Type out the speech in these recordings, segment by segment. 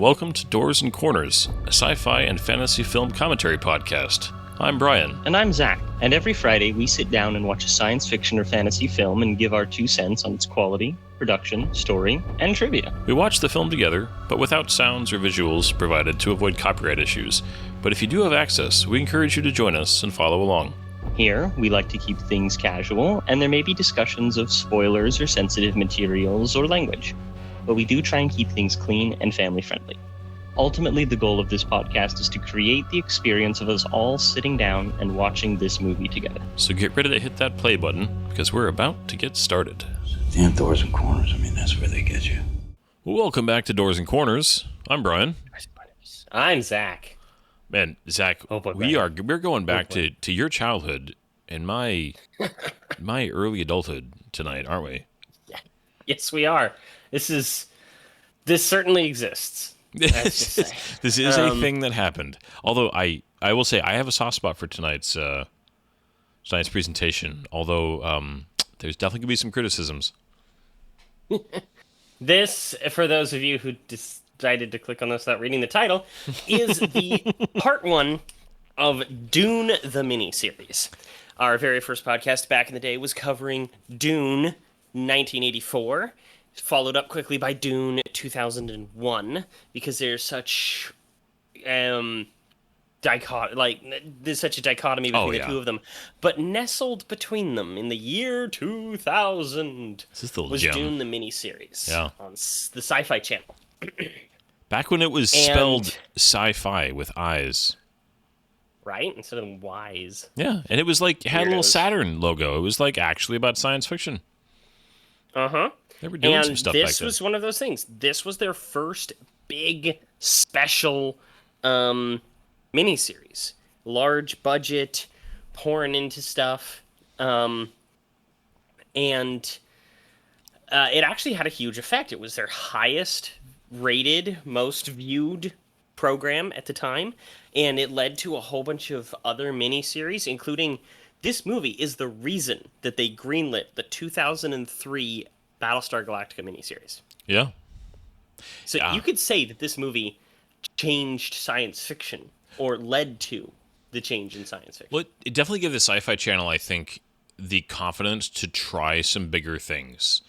welcome to Doors and Corners, a sci-fi and fantasy film commentary podcast. I'm Brian. And I'm Zach. And every Friday, we sit down and watch a science fiction or fantasy film and give our 2 cents on its quality, production, story, and trivia. We watch the film together, but without sounds or visuals provided to avoid copyright issues. But if you do have access, we encourage you to join us and follow along. Here, we like to keep things casual, and there may be discussions of spoilers or sensitive materials or language. But we do try and keep things clean and family-friendly. Ultimately, the goal of this podcast is to create the experience of us all sitting down and watching this movie together. So get ready to hit that play button, because we're about to get started. Damn Doors and Corners, that's where they get you. Welcome back to Doors and Corners. I'm Brian. I'm Zach. Man, Zach, we're going back to your childhood and my early adulthood tonight, aren't we? Yes, we are. This certainly exists. This is a thing that happened. Although I will say I have a soft spot for tonight's presentation. Although there's definitely gonna be some criticisms. This, for those of you who decided to click on this without reading the title, is the part 1 of Dune the miniseries. Our very first podcast back in the day was covering Dune 1984. Followed up quickly by Dune 2001, because there's such there's such a dichotomy between the two of them. But nestled between them in the year 2000 was Dune the miniseries on the Sci-Fi Channel. Back when it was spelled sci-fi with eyes. Right? Instead of Y's. Yeah, and it was like, had a little Saturn logo. It was like actually about science fiction. Uh-huh. They were doing some stuff back then. This was one of those things. This was their first big special miniseries. Large budget, pouring into stuff. And it actually had a huge effect. It was their highest rated, most viewed program at the time. And it led to a whole bunch of other miniseries, including this movie is the reason that they greenlit the 2003 Battlestar Galactica miniseries. Yeah. So you could say that this movie changed science fiction, or led to the change in science fiction. Well, it definitely gave the Sci-Fi Channel, I think, the confidence to try some bigger things.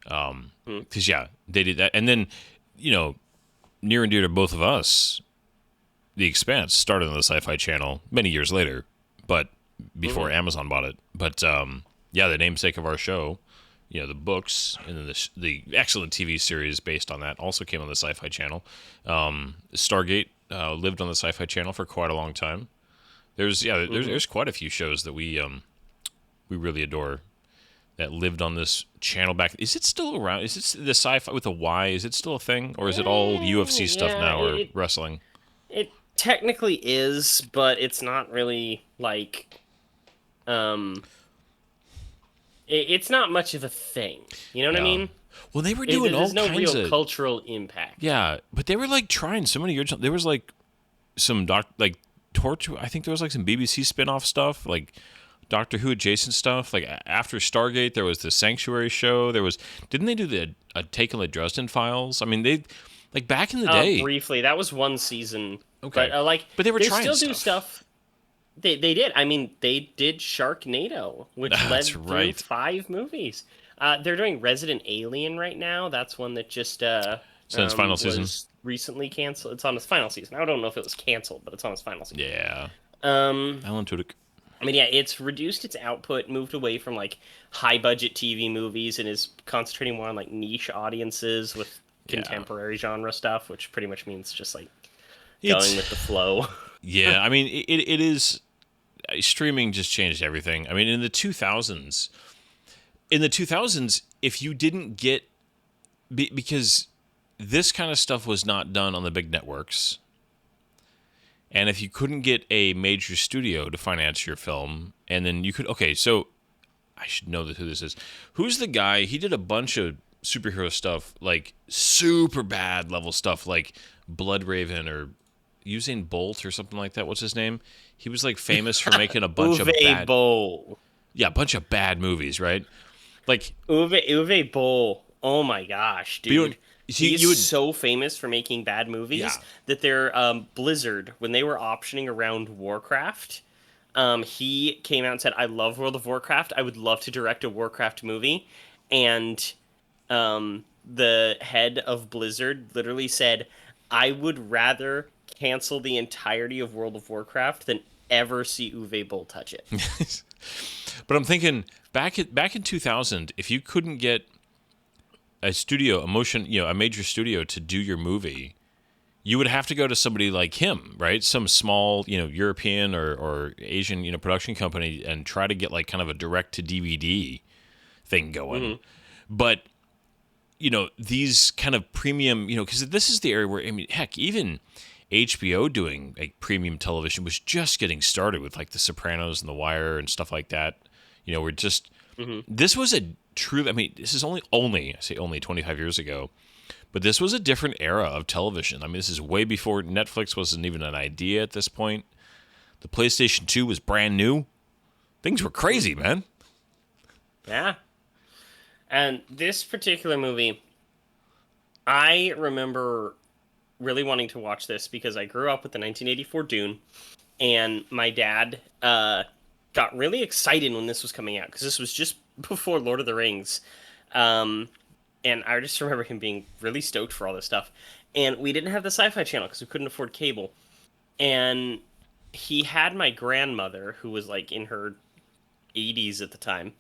Because, they did that. And then, near and dear to both of us, The Expanse started on the Sci-Fi Channel many years later, but before Amazon bought it. But, the namesake of our show, the books and then the excellent TV series based on that also came on the Sci-Fi Channel. Stargate lived on the Sci-Fi Channel for quite a long time. There's quite a few shows that we really adore that lived on this channel back. Is it still around? Is it the Sci-Fi with a Y? Is it still a thing, or is it all UFC stuff now, or wrestling? It technically is, but it's not really like it's not much of a thing. You know what I mean? Well, they were doing all kinds of... There's no real cultural impact. Yeah, but they were like trying so many years. There was like some Torture. I think there was like some BBC spin-off stuff, like Doctor Who adjacent stuff. Like after Stargate, there was the Sanctuary show. Didn't they do a take on the Dresden Files? I mean, they back in the day. Briefly, that was one season. Okay, but they were trying still stuff. do stuff. They did. I mean, they did Sharknado, which led through 5 movies. They're doing Resident Alien right now. That's one that just its final season. Recently canceled. It's on its final season. I don't know if it was canceled, but it's on its final season. Yeah. Alan Tudyk. I mean, it's reduced its output, moved away from like high budget TV movies, and is concentrating more on like niche audiences with contemporary genre stuff, which pretty much means just like going with the flow. Yeah, I mean, it is. Streaming just changed everything. I mean, in the 2000s, if you didn't get, because this kind of stuff was not done on the big networks, and if you couldn't get a major studio to finance your film, and then you could, so I should know who this is. Who's the guy? He did a bunch of superhero stuff, like super bad level stuff, like Blood Raven or Usain Bolt or something like that. What's his name? He was like famous for making a bunch of bad... Yeah, a bunch of bad movies, right? Like Uwe Boll. Oh my gosh, dude. He's you would, so famous for making bad movies Yeah. that their Blizzard, when they were optioning around Warcraft, he came out and said, "I love World of Warcraft. I would love to direct a Warcraft movie," and the head of Blizzard literally said, "I would rather cancel the entirety of World of Warcraft than ever see Uwe Boll touch it." but I'm thinking back in 2000, if you couldn't get a studio, a major studio to do your movie, you would have to go to somebody like him, right? Some small, European or Asian, production company and try to get like kind of a direct to DVD thing going. Mm-hmm. But, these kind of premium, because this is the area where, I mean, heck, even HBO doing like premium television was just getting started with like The Sopranos and The Wire and stuff like that. We're just, this was a true, I mean, this is only, I say only 25 years ago, but this was a different era of television. I mean, this is way before Netflix wasn't even an idea at this point. The PlayStation 2 was brand new. Things were crazy, man. Yeah. And this particular movie, I remember really wanting to watch this because I grew up with the 1984 Dune, and my dad got really excited when this was coming out because this was just before Lord of the Rings. And I just remember him being really stoked for all this stuff. And we didn't have the Sci-Fi Channel because we couldn't afford cable. And he had my grandmother, who was like in her 80s at the time.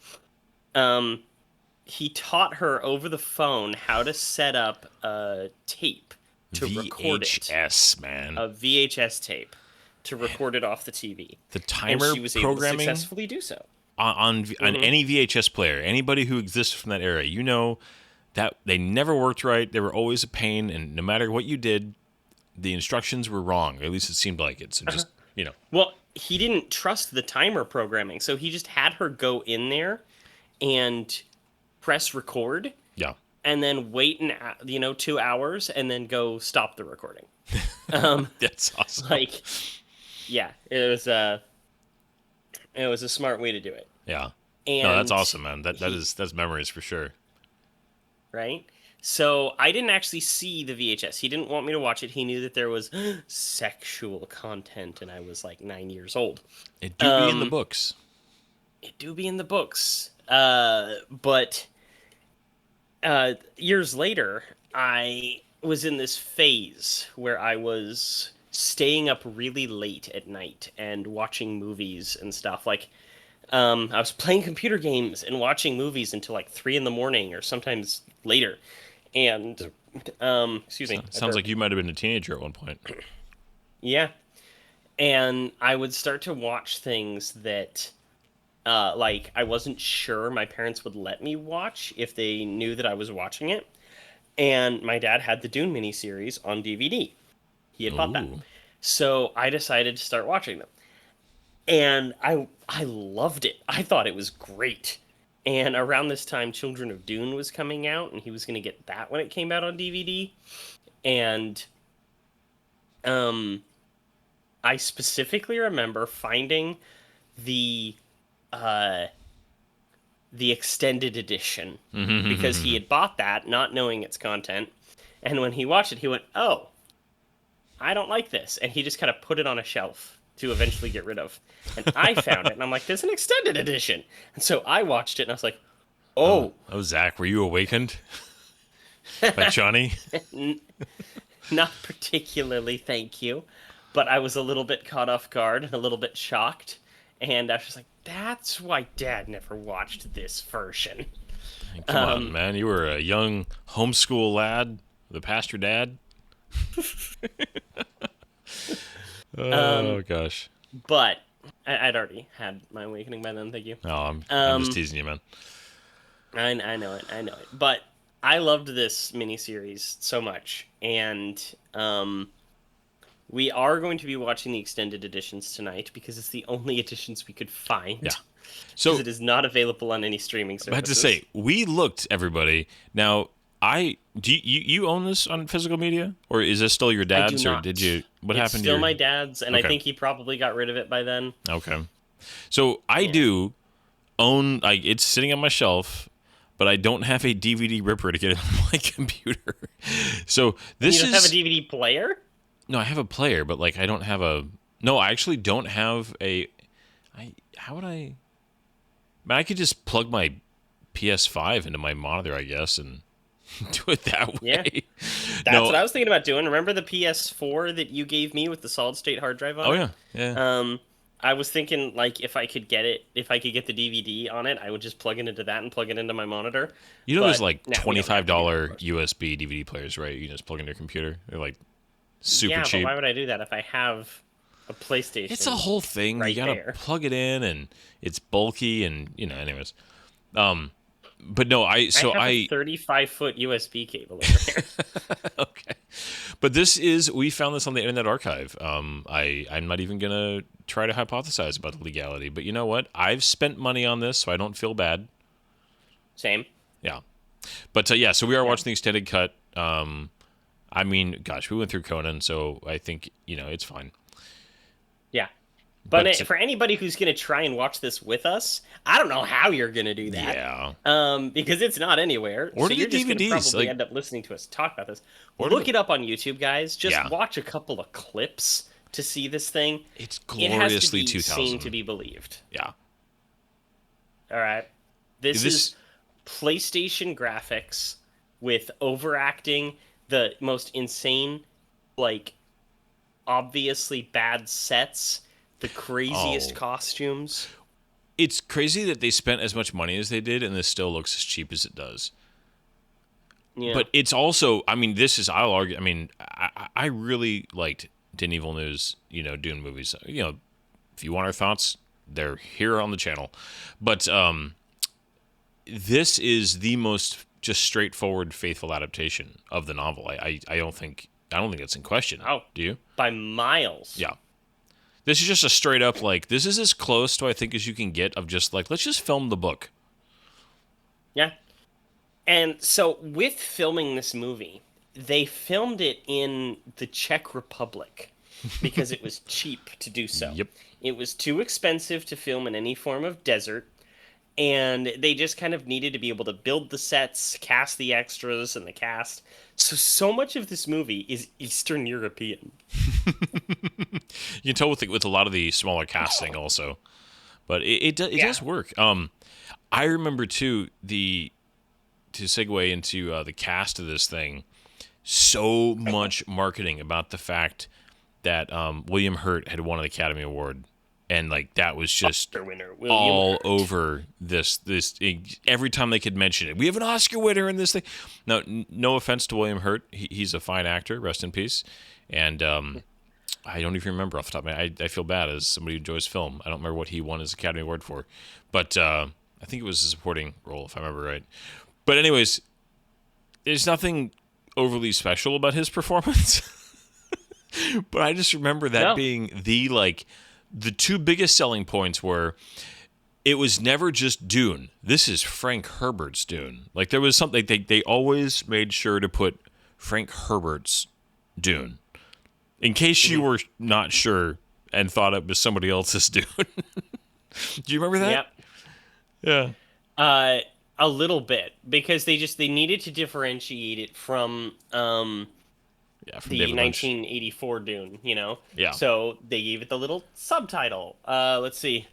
He taught her over the phone how to set up a tape to record it. VHS, man. A VHS tape to record it off the TV. The timer and she was programming able to successfully do so. On any VHS player, anybody who exists from that era, that they never worked right. They were always a pain, and no matter what you did, the instructions were wrong. Or at least it seemed like it. So just, Well, he didn't trust the timer programming, so he just had her go in there and press record. Yeah. And then wait 2 hours and then go stop the recording. That's awesome. Yeah, it was a smart way to do it. Yeah. And no, that's awesome, man. That's memories for sure. Right? So I didn't actually see the VHS. He didn't want me to watch it. He knew that there was sexual content, and I was like 9 years old. It do be in the books. It do be in the books. But years later, I was in this phase where I was staying up really late at night and watching movies and stuff. Like, I was playing computer games and watching movies until like 3 a.m. or sometimes later. And, excuse me. Sounds like you might have been a teenager at one point. Yeah. And I would start to watch things that, I wasn't sure my parents would let me watch if they knew that I was watching it. And my dad had the Dune miniseries on DVD. He had bought that. So I decided to start watching them. And I loved it. I thought it was great. And around this time, Children of Dune was coming out, and he was going to get that when it came out on DVD. And I specifically remember finding the extended edition because he had bought that, not knowing its content. And when he watched it, he went, "Oh, I don't like this," and he just kind of put it on a shelf to eventually get rid of. And I found it, and I'm like, "There's an extended edition," and so I watched it, and I was like, "Oh, Zach, were you awakened by Johnny?" Not particularly, thank you, but I was a little bit caught off guard and a little bit shocked, and I was just like, "That's why Dad never watched this version." Come on, man! You were a young homeschool lad, the pastor dad. Oh gosh! But I'd already had my awakening by then. Thank you. No, I'm just teasing you, man. I know it. But I loved this miniseries so much, and we are going to be watching the extended editions tonight because it's the only editions we could find. Yeah. So it is not available on any streaming services. I had to say, we looked, everybody. Now, do you own this on physical media, or is this still your dad's, or did you? What happened? It's still my dad's, and I think he probably got rid of it by then. Okay, so I do own. It's sitting on my shelf. but I don't have a DVD ripper to get it on my computer. So this You don't have a DVD player? No, I have a player, but like I don't have a. No, I actually don't have a. How would I? Man, I could just plug my PS5 into my monitor, I guess, and do it that way. Yeah. That's what I was thinking about doing. Remember the PS4 that you gave me with the solid state hard drive on it? Oh yeah. I was thinking like if I could get the DVD on it, I would just plug it into that and plug it into my monitor. You know, there's like no, we don't have $25 USB DVD players, right? You can just plug into your computer. They're like super cheap. Yeah, but why would I do that if I have a PlayStation? It's a whole thing. Right You gotta there. plug it in, and it's bulky, and anyways. But no, I have a 35-foot USB cable over there. Okay, but we found this on the Internet Archive. I'm not even gonna try to hypothesize about the legality, but you know what? I've spent money on this, so I don't feel bad. Same. Yeah, but yeah, so we are watching the extended cut. I mean, gosh, we went through Conan, so I think it's fine. Yeah. But for anybody who's going to try and watch this with us, I don't know how you're going to do that. Yeah. Because it's not anywhere. Or so you're just going to DVDs, probably end up listening to us talk about this. Look it up on YouTube, guys. Just watch a couple of clips to see this thing. It's gloriously it has to be 2000. seen to be believed. Yeah. All right. This is PlayStation graphics with overacting, the most insane, like, obviously bad sets, the craziest costumes. It's crazy that they spent as much money as they did, and this still looks as cheap as it does. Yeah. But it's also, I mean, I'll argue, I mean, I really liked Denis Villeneuve's, Dune movies. If you want our thoughts, they're here on the channel. But this is the most just straightforward, faithful adaptation of the novel. I don't think it's in question. Oh, do you? By miles. Yeah. This is just a straight up, like, this is as close to, I think, as you can get of just, like, let's just film the book. Yeah. And so, with filming this movie, they filmed it in the Czech Republic because it was cheap to do so. Yep. It was too expensive to film in any form of desert, and they just kind of needed to be able to build the sets, cast the extras and the cast. So much of this movie is Eastern European. You can tell with a lot of the smaller casting also, but it does work. I remember too to segue into the cast of this thing, so much marketing about the fact that William Hurt had won an Academy Award, and like that was just Oscar winner, all Hurt. over this every time they could mention it. We have an Oscar winner in this thing. Now, no offense to William Hurt, he's a fine actor, rest in peace, and I don't even remember off the top of my head. I feel bad as somebody who enjoys film. I don't remember what he won his Academy Award for, but I think it was a supporting role, if I remember right. But anyways, there's nothing overly special about his performance. But I just remember that being the two biggest selling points were it was never just Dune. This is Frank Herbert's Dune. Like there was something they always made sure to put Frank Herbert's Dune. In case you were not sure and thought it was somebody else's Dune. Do you remember that? Yep. Yeah. A little bit, because they needed to differentiate it from the David Lynch. 1984 Dune, Yeah. So they gave it the little subtitle. Let's see.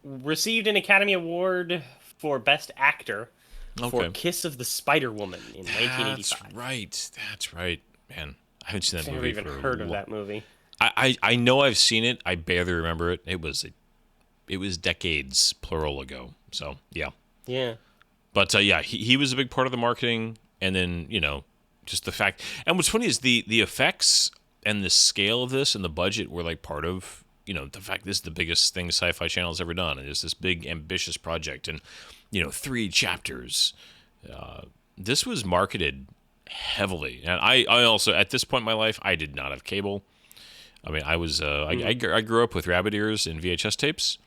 Received an Academy Award for Best Actor for Kiss of the Spider Woman in 1985. That's right. Man, I haven't seen that I've movie. never even heard of that movie. I know I've seen it. I barely remember it. It was decades plural ago. So yeah. Yeah. But he was a big part of the marketing, and then just the fact. And what's funny is the effects and the scale of this and the budget were like part of the fact this is the biggest thing Sci-Fi Channel has ever done, and it's this big ambitious project, and 3 chapters. This was marketed heavily, and I also at this point in my life I did not have cable. I mean, I was I grew up with rabbit ears and VHS tapes.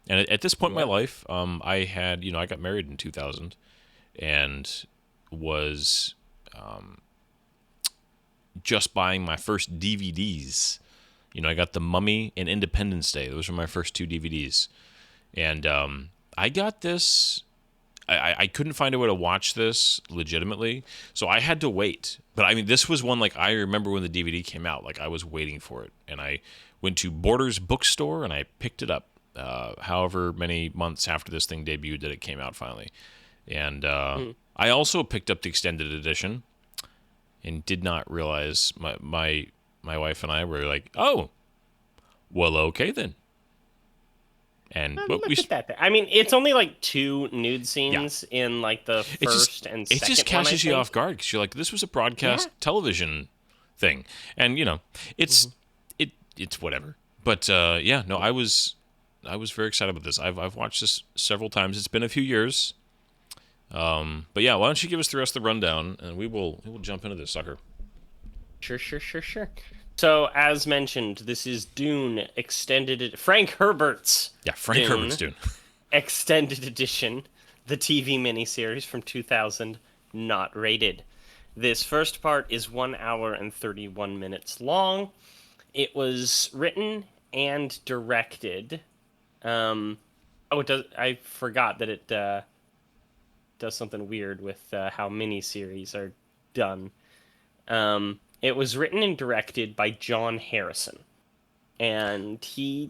And at this point in my life, I had, I got married in 2000 and was just buying my first DVDs. I got The Mummy and Independence Day. Those were my first 2 DVDs. And I got this, I couldn't find a way to watch this legitimately, so I had to wait. But I mean, this was one like I remember when the DVD came out, like I was waiting for it, and I went to Borders bookstore and I picked it up. However many months after this thing debuted that it came out finally, and I also picked up the extended edition, and did not realize my wife and I were like, oh, well, okay then. And but we that there. I mean, it's only like 2 nude scenes in like the first and second it just one, catches I you think. off guard because you're like, this was a broadcast television thing, and it's it's whatever. But no, I was very excited about this. I've watched this several times. It's been a few years. But yeah, why don't you give us the rest of the rundown, and we will jump into this sucker. Sure. So, as mentioned, this is Dune Frank Herbert's Herbert's Dune. Extended Edition, the TV miniseries from 2000, not rated. This first part is 1 hour and 31 minutes long. It was written and directed. It does. I forgot that it does something weird with how miniseries are done. It was written and directed by John Harrison. And he's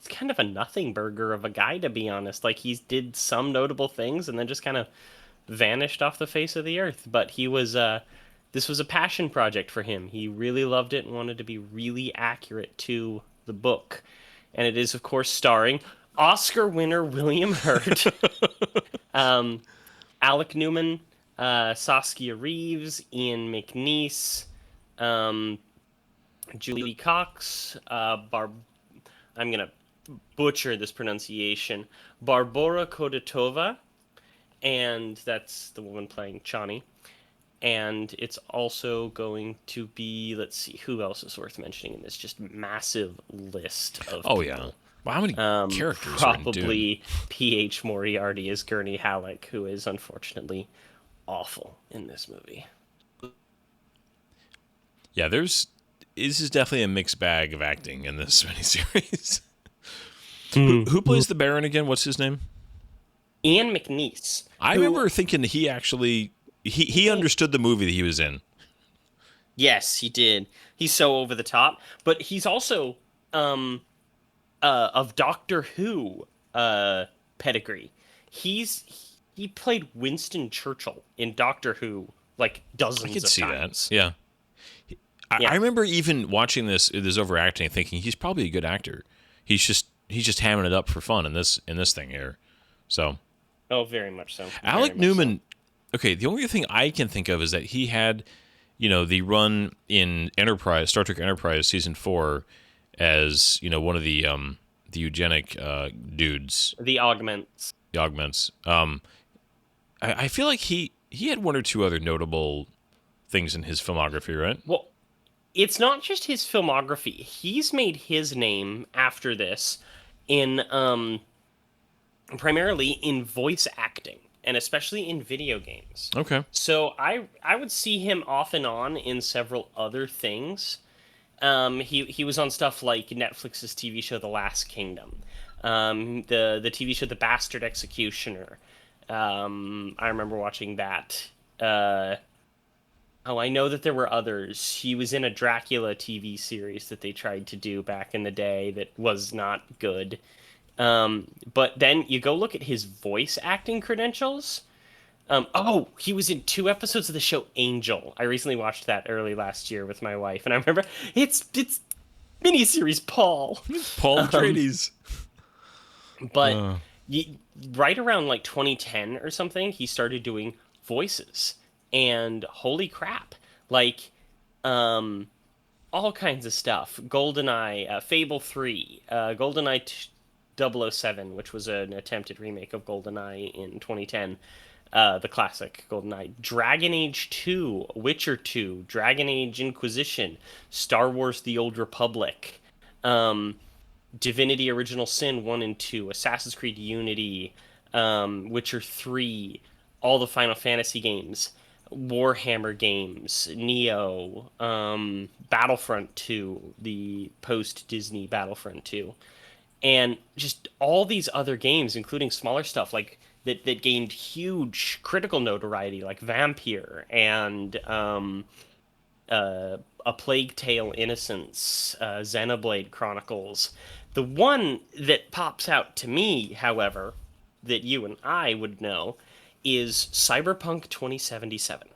kind of a nothing burger of a guy, to be honest. Like, he did some notable things and then just kind of vanished off the face of the earth. But he was, this was a passion project for him. He really loved it and wanted to be really accurate to the book. And it is, of course, starring Oscar winner William Hurt, Alec Newman, Saskia Reeves, Ian McNeice, Julie Cox, I'm going to butcher this pronunciation, Barbora Kodotova, and that's the woman playing Chani. And it's also going to be, let's see, who else is worth mentioning in this just massive list of people. Yeah. Well, how many characters probably are in Dune? P.H. Moriarty as Gurney Halleck, who is unfortunately awful in this movie. Yeah, this is definitely a mixed bag of acting in this miniseries. Who plays the Baron again? What's his name? Ian McNeice. I remember thinking he actually he understood the movie that he was in. Yes, he did. He's so over the top, but he's also of Doctor Who pedigree. He played Winston Churchill in Doctor Who like dozens of times. I could see that. Yeah. I remember even watching this overacting and thinking he's probably a good actor. He's just hamming it up for fun in this thing here. So. Oh, very much so. Alec Newman. So. Okay, the only thing I can think of is that he had, the run in Star Trek Enterprise season 4, as one of the eugenic dudes. The augments. I feel like he had one or two other notable things in his filmography, right? Well, it's not just his filmography. He's made his name after this in primarily in voice acting, and especially in video games. Okay. So I would see him off and on in several other things. He was on stuff like Netflix's TV show The Last Kingdom, the TV show The Bastard Executioner. I remember watching that. I know that there were others. He was in a Dracula TV series that they tried to do back in the day that was not good. But then you go look at his voice acting credentials. He was in 2 episodes of the show Angel. I recently watched that early last year with my wife, and I remember it's miniseries Paul. Paul Atreides. But right around like 2010 or something, he started doing voices, and holy crap, like all kinds of stuff. GoldenEye, Fable 3, GoldenEye 007, which was an attempted remake of GoldenEye in 2010. The classic GoldenEye, Dragon Age 2, Witcher 2, Dragon Age Inquisition, Star Wars The Old Republic, Divinity Original Sin 1 and 2, Assassin's Creed Unity, Witcher 3, all the Final Fantasy games, Warhammer games, Neo, Battlefront 2, the post-Disney Battlefront 2, and just all these other games, including smaller stuff like that gained huge critical notoriety, like Vampire and A Plague Tale: Innocence, Xenoblade Chronicles. The one that pops out to me, however, that you and I would know, is Cyberpunk 2077.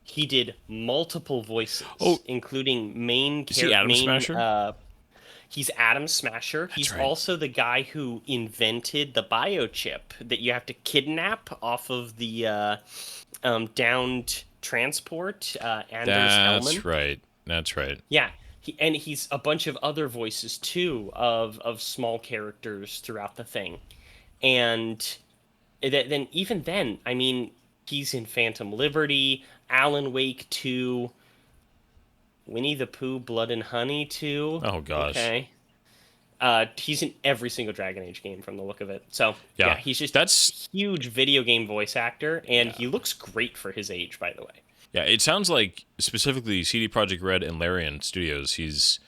He did multiple voices, including is he Adam Smasher? He's Adam Smasher. He's right. also the guy who invented the biochip that you have to kidnap off of the downed transport. Anders Hellman. That's right. Yeah, he's a bunch of other voices too of small characters throughout the thing, and then even then, I mean, he's in Phantom Liberty, Alan Wake 2, Winnie the Pooh, Blood and Honey 2. Oh gosh. Okay. He's in every single Dragon Age game from the look of it. So yeah, he's just a huge video game voice actor, and he looks great for his age, by the way. Yeah, it sounds like specifically CD Projekt Red and Larian Studios, he's,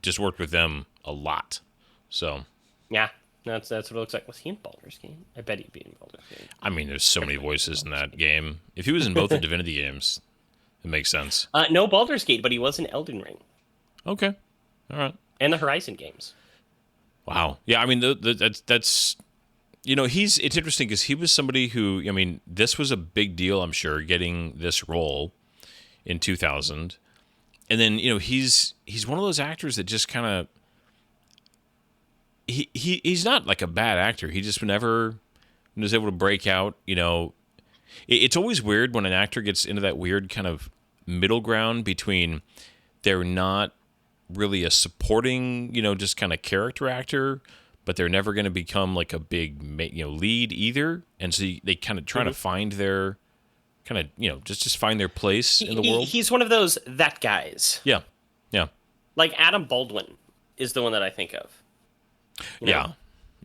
just worked with them a lot. So yeah, that's what it looks like. Was he in Baldur's Gate? I bet he'd be in Baldur's Gate. I mean, there's so many voices in that game. If he was in both the Divinity games, it makes sense. No Baldur's Gate, but he was in Elden Ring. Okay, all right. And the Horizon games. Wow. Yeah, I mean, that's it's interesting because he was somebody who, I mean, this was a big deal, I'm sure, getting this role in 2000. And then, he's one of those actors that just kind of, he's not like a bad actor. He just never was able to break out, It's always weird when an actor gets into that weird kind of middle ground between they're not really a supporting, just kind of character actor, but they're never going to become like a big, lead either. And so they kind of try to find their kind of, just find their place in the world. He's one of those that guys. Yeah. Yeah. Like Adam Baldwin is the one that I think of. Yeah.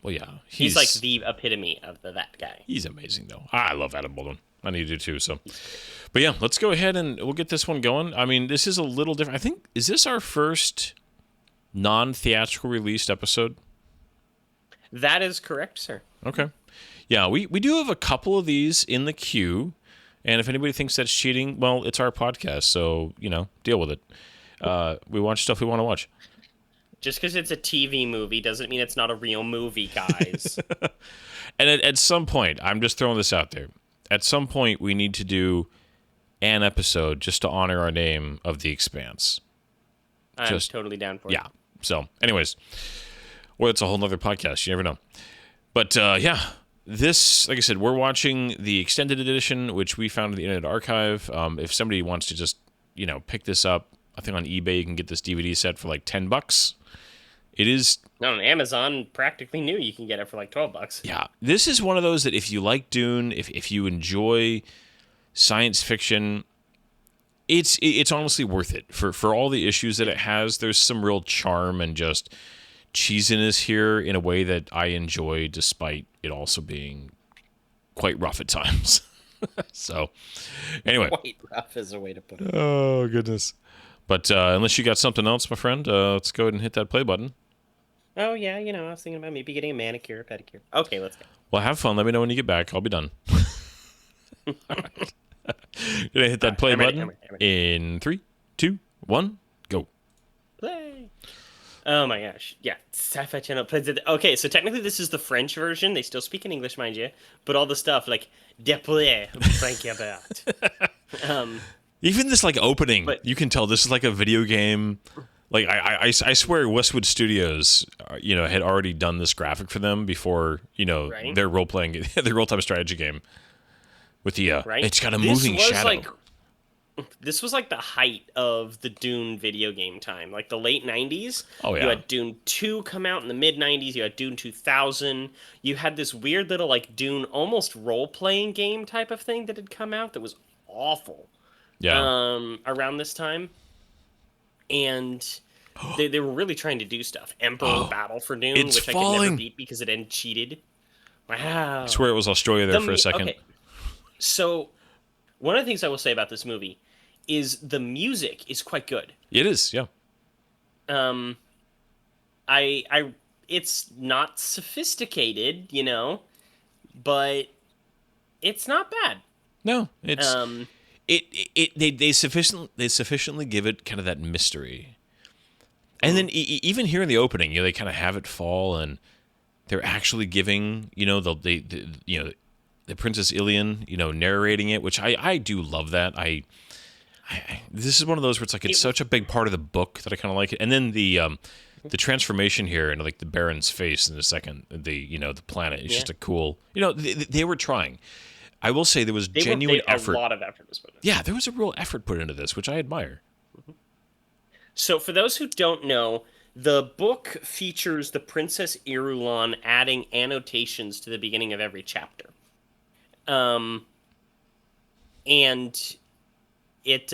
Well, yeah. He's like the epitome of that guy. He's amazing, though. I love Adam Baldwin. I need to too. So, but yeah, let's go ahead and we'll get this one going. I mean, this is a little different. I think, is this our first non-theatrical released episode? That is correct, sir. Okay. Yeah, we do have a couple of these in the queue. And if anybody thinks that's cheating, well, it's our podcast. So, deal with it. We watch stuff we want to watch. Just because it's a TV movie doesn't mean it's not a real movie, guys. And at some point, I'm just throwing this out there. At some point, we need to do an episode just to honor our name of The Expanse. I'm totally down for it. Yeah. So, anyways, well, it's a whole nother podcast. You never know. But, yeah, this, like I said, we're watching the extended edition, which we found in the Internet Archive. If somebody wants to just, pick this up, I think on eBay you can get this DVD set for like $10. It is... No, on Amazon, practically new. You can get it for like $12. Yeah. This is one of those that if you like Dune, if you enjoy science fiction, it's honestly worth it. For all the issues that it has, there's some real charm and just cheesiness here in a way that I enjoy, despite it also being quite rough at times. So, anyway. Quite rough is a way to put it. Oh, goodness. But unless you got something else, my friend, let's go ahead and hit that play button. Oh, yeah, I was thinking about maybe getting a manicure, a pedicure. Okay, let's go. Well, have fun. Let me know when you get back. I'll be done. All right. Did I hit that play button? In 3, 2, 1, go. Play. Oh, my gosh. Yeah, Sci-Fi Channel plays it. Okay, so technically this is the French version. They still speak in English, mind you. But all the stuff like Deplay, Frank Herbert. Even this like opening, you can tell this is like a video game. Like I swear Westwood Studios, had already done this graphic for them before, right? their role-playing, their real-time strategy game with the right? It's got a moving shadow. This was like the height of the Dune video game time, like the late 90s. Oh yeah. You had Dune 2 come out in the mid 90s. You had Dune 2000. You had this weird little like Dune almost role-playing game type of thing that had come out that was awful. Yeah. Around this time. And they were really trying to do stuff. Emperor Battle for Dune, which I could never beat because it had cheated. Wow. I swear it was Australia there for a second. Okay. So, one of the things I will say about this movie is the music is quite good. It is, yeah. It it's not sophisticated, but it's not bad. No, it's Um, they sufficiently give it kind of that mystery. And then even here in the opening, they kind of have it fall, and they're actually giving, the Princess Ilian, narrating it, which I do love that. This is one of those where it's such a big part of the book that I kind of like it. And then the transformation here into like the Baron's face in the second, the planet is just a cool, they were trying. I will say there was genuine effort. A lot of effort was put in. Yeah, there was a real effort put into this, which I admire. So for those who don't know, the book features the Princess Irulan adding annotations to the beginning of every chapter. And it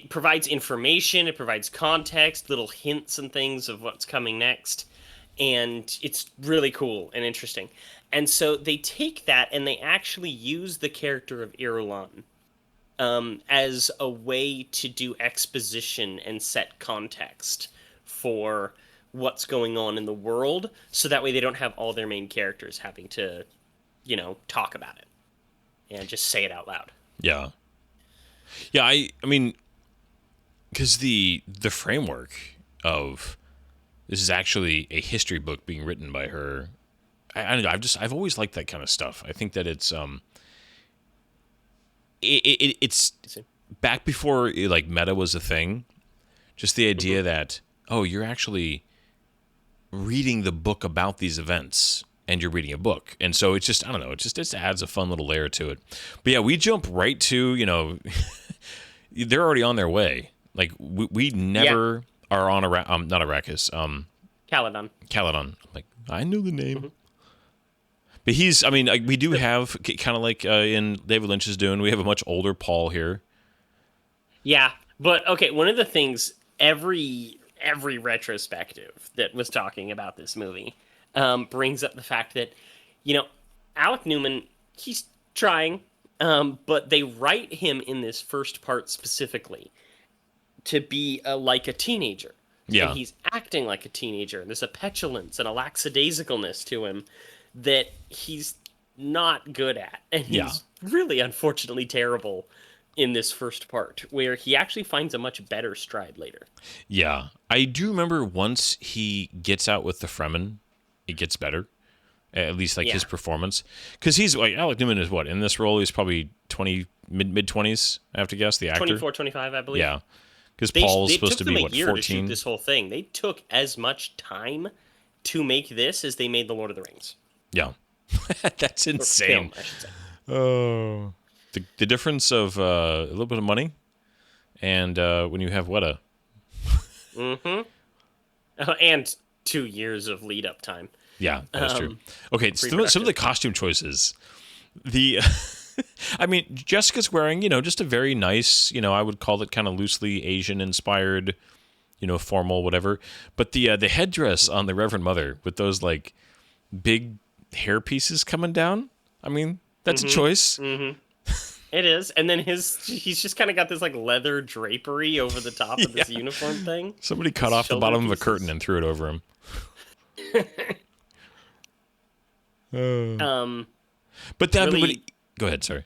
provides information, it provides context, little hints and things of what's coming next, and it's really cool and interesting. And so they take that and they actually use the character of Irulan as a way to do exposition and set context for what's going on in the world, so that way they don't have all their main characters having to, talk about it and just say it out loud. Yeah. Yeah, I mean, because the framework of this is actually a history book being written by her. I don't know. I've always liked that kind of stuff. I think that it's it's back before like meta was a thing. Just the idea that you're actually reading the book about these events, and you're reading a book, and so it's just, I don't know, it just adds a fun little layer to it. But yeah, we jump right to they're already on their way. Like we never are on not Arrakis, Caladan. I'm like, I knew the name. But we do have, kind of like in David Lynch's Dune, we have a much older Paul here. Yeah, but okay, one of the things every retrospective that was talking about this movie brings up the fact that, Alec Newman, he's trying, but they write him in this first part specifically to be like a teenager. Yeah. And he's acting like a teenager, and there's a petulance and a lackadaisicalness to him that he's not good at. And he's really, unfortunately, terrible in this first part, where he actually finds a much better stride later. Yeah. I do remember once he gets out with the Fremen, it gets better. At least his performance. Because he's like, Alec Newman is what? In this role, he's probably mid-20s, I have to guess, the actor? 24, 25, I believe. Yeah. Because Paul's supposed to be, 14? It took them a year to shoot this whole thing. They took as much time to make this as they made The Lord of the Rings. Yeah. That's insane. Film, I should say. Oh. The difference of a little bit of money and when you have Weta. And 2 years of lead-up time. Yeah, that's true. Okay, some of the costume choices. I mean, Jessica's wearing, just a very nice, I would call it kind of loosely Asian-inspired, formal, whatever. But the headdress on the Reverend Mother with those, like, big hair pieces coming down, I mean, that's a choice. Mm-hmm. It is. And then he's just kind of got this, like, leather drapery over the top of this uniform thing. Somebody cut off the bottom of a curtain and threw it over him. But that really, go ahead, sorry.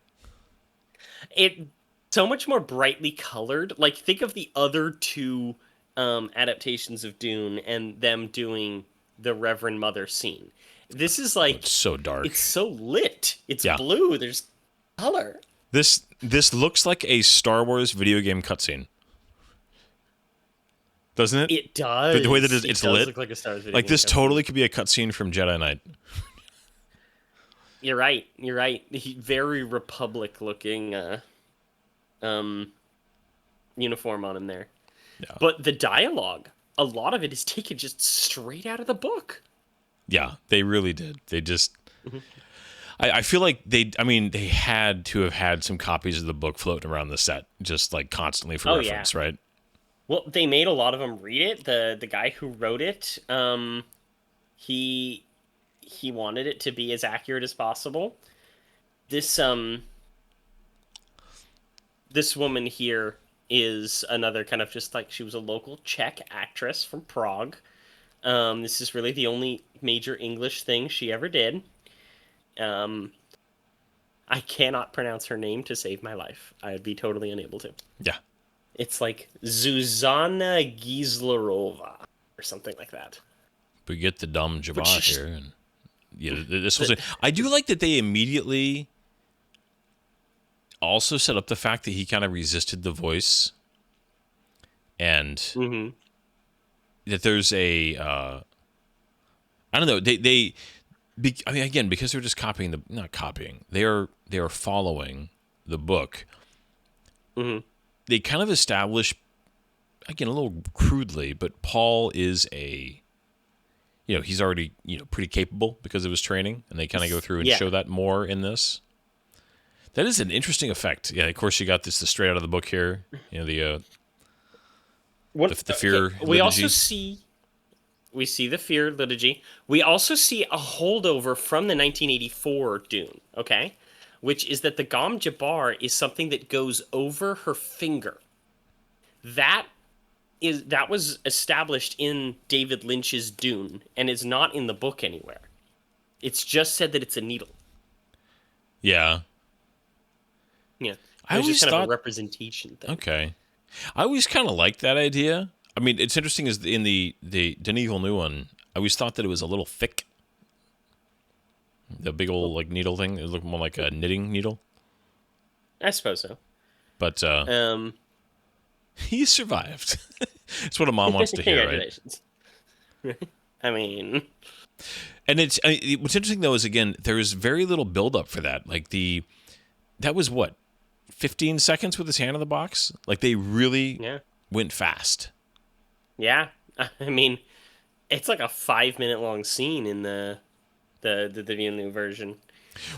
It so much more brightly colored. Like, think of the other two adaptations of Dune and them doing the Reverend Mother scene. This is like, it's so dark. It's so lit. It's blue. There's color. This looks like a Star Wars video game cutscene. Doesn't it? It does. The way that it's lit. Look like a Star Wars video like game this cutscene. Totally could be a cutscene from Jedi Knight. You're right. Very Republic-looking uniform on him there. Yeah. But the dialogue, a lot of it is taken just straight out of the book. Yeah, they really did. They just... I feel like they had to have had some copies of the book floating around the set, just like constantly for reference, right? Well, they made a lot of them read it. The guy who wrote it, he wanted it to be as accurate as possible. This woman here is another kind of just like, she was a local Czech actress from Prague. This is really the only major English thing she ever did. I cannot pronounce her name to save my life. I'd be totally unable to. Yeah. It's like Zuzana Gislerova or something like that. We get the dumb Jabbar here, and this was. I do like that they immediately also set up the fact that he kind of resisted the voice, and that there's a. I don't know. I mean, again, because they're just not copying. They are following the book. They kind of establish, again, a little crudely, but Paul is he's already, pretty capable because of his training, and they kind of go through and show that more in this. That is an interesting effect. Yeah, of course, you got this straight out of the book here. The fear liturgy. We see the fear liturgy. We also see a holdover from the 1984 Dune, okay? Which is that the Gom Jabbar is something that goes over her finger. That was established in David Lynch's Dune and is not in the book anywhere. It's just said that it's a needle. Yeah. Yeah. I always just kind thought of a representation thing. Okay. I always kind of liked that idea. I mean, it's interesting is in the Denis Villeneuve one, I always thought that it was a little thick. The big old needle thing. It looked more like a knitting needle. I suppose so. But he survived. That's what a mom wants to hear, right? I mean, and what's interesting though is again there is very little build up for that. That was what 15 seconds with his hand in the box. They really went fast. Yeah, I mean, it's like a 5-minute long scene in the Villeneuve version.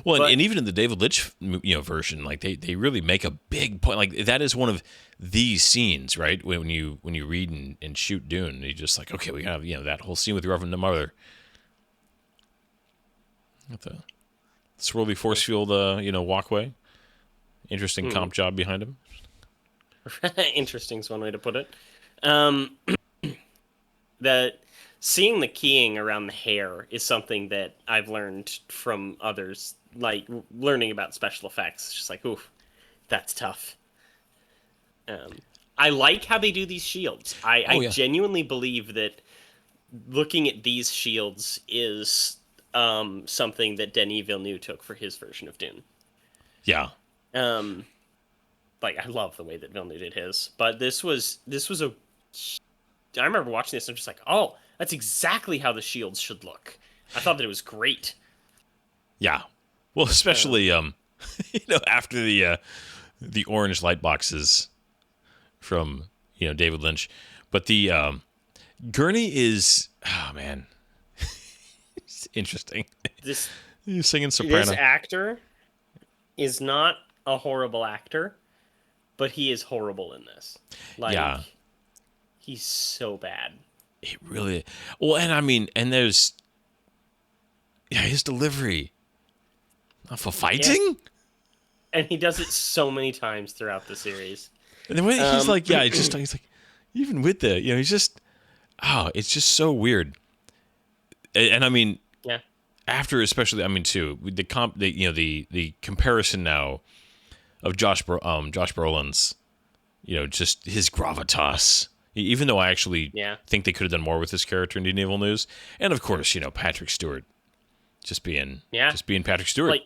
Well, and even in the David Lynch version, they really make a big point. That is one of these scenes, right? When you read and shoot Dune, you just okay, we have that whole scene with Reverend Mother. Got the swirly force field, walkway. Interesting comp job behind him. Interesting is one way to put it. That seeing the keying around the hair is something that I've learned from others, learning about special effects. It's just oof, that's tough. I like how they do these shields. I genuinely believe that looking at these shields is something that Denis Villeneuve took for his version of Dune. Yeah. I love the way that Villeneuve did his, but this was I remember watching this and I'm just oh, that's exactly how the shields should look. I thought that it was great. Yeah. Well, especially after the orange light boxes from David Lynch, but the Gurney is man, it's interesting. He's singing soprano. This actor is not a horrible actor, but he is horrible in this. He's so bad. It really well, and I mean, and there's his delivery for fighting, and he does it so many times throughout the series. And the way he's he's even with the he's just it's just so weird. And I mean, after especially too the comparison now of Josh Brolin's just his gravitas. Even though I actually think they could have done more with this character in Denis Villeneuve, and of course, Patrick Stewart, just being Patrick Stewart.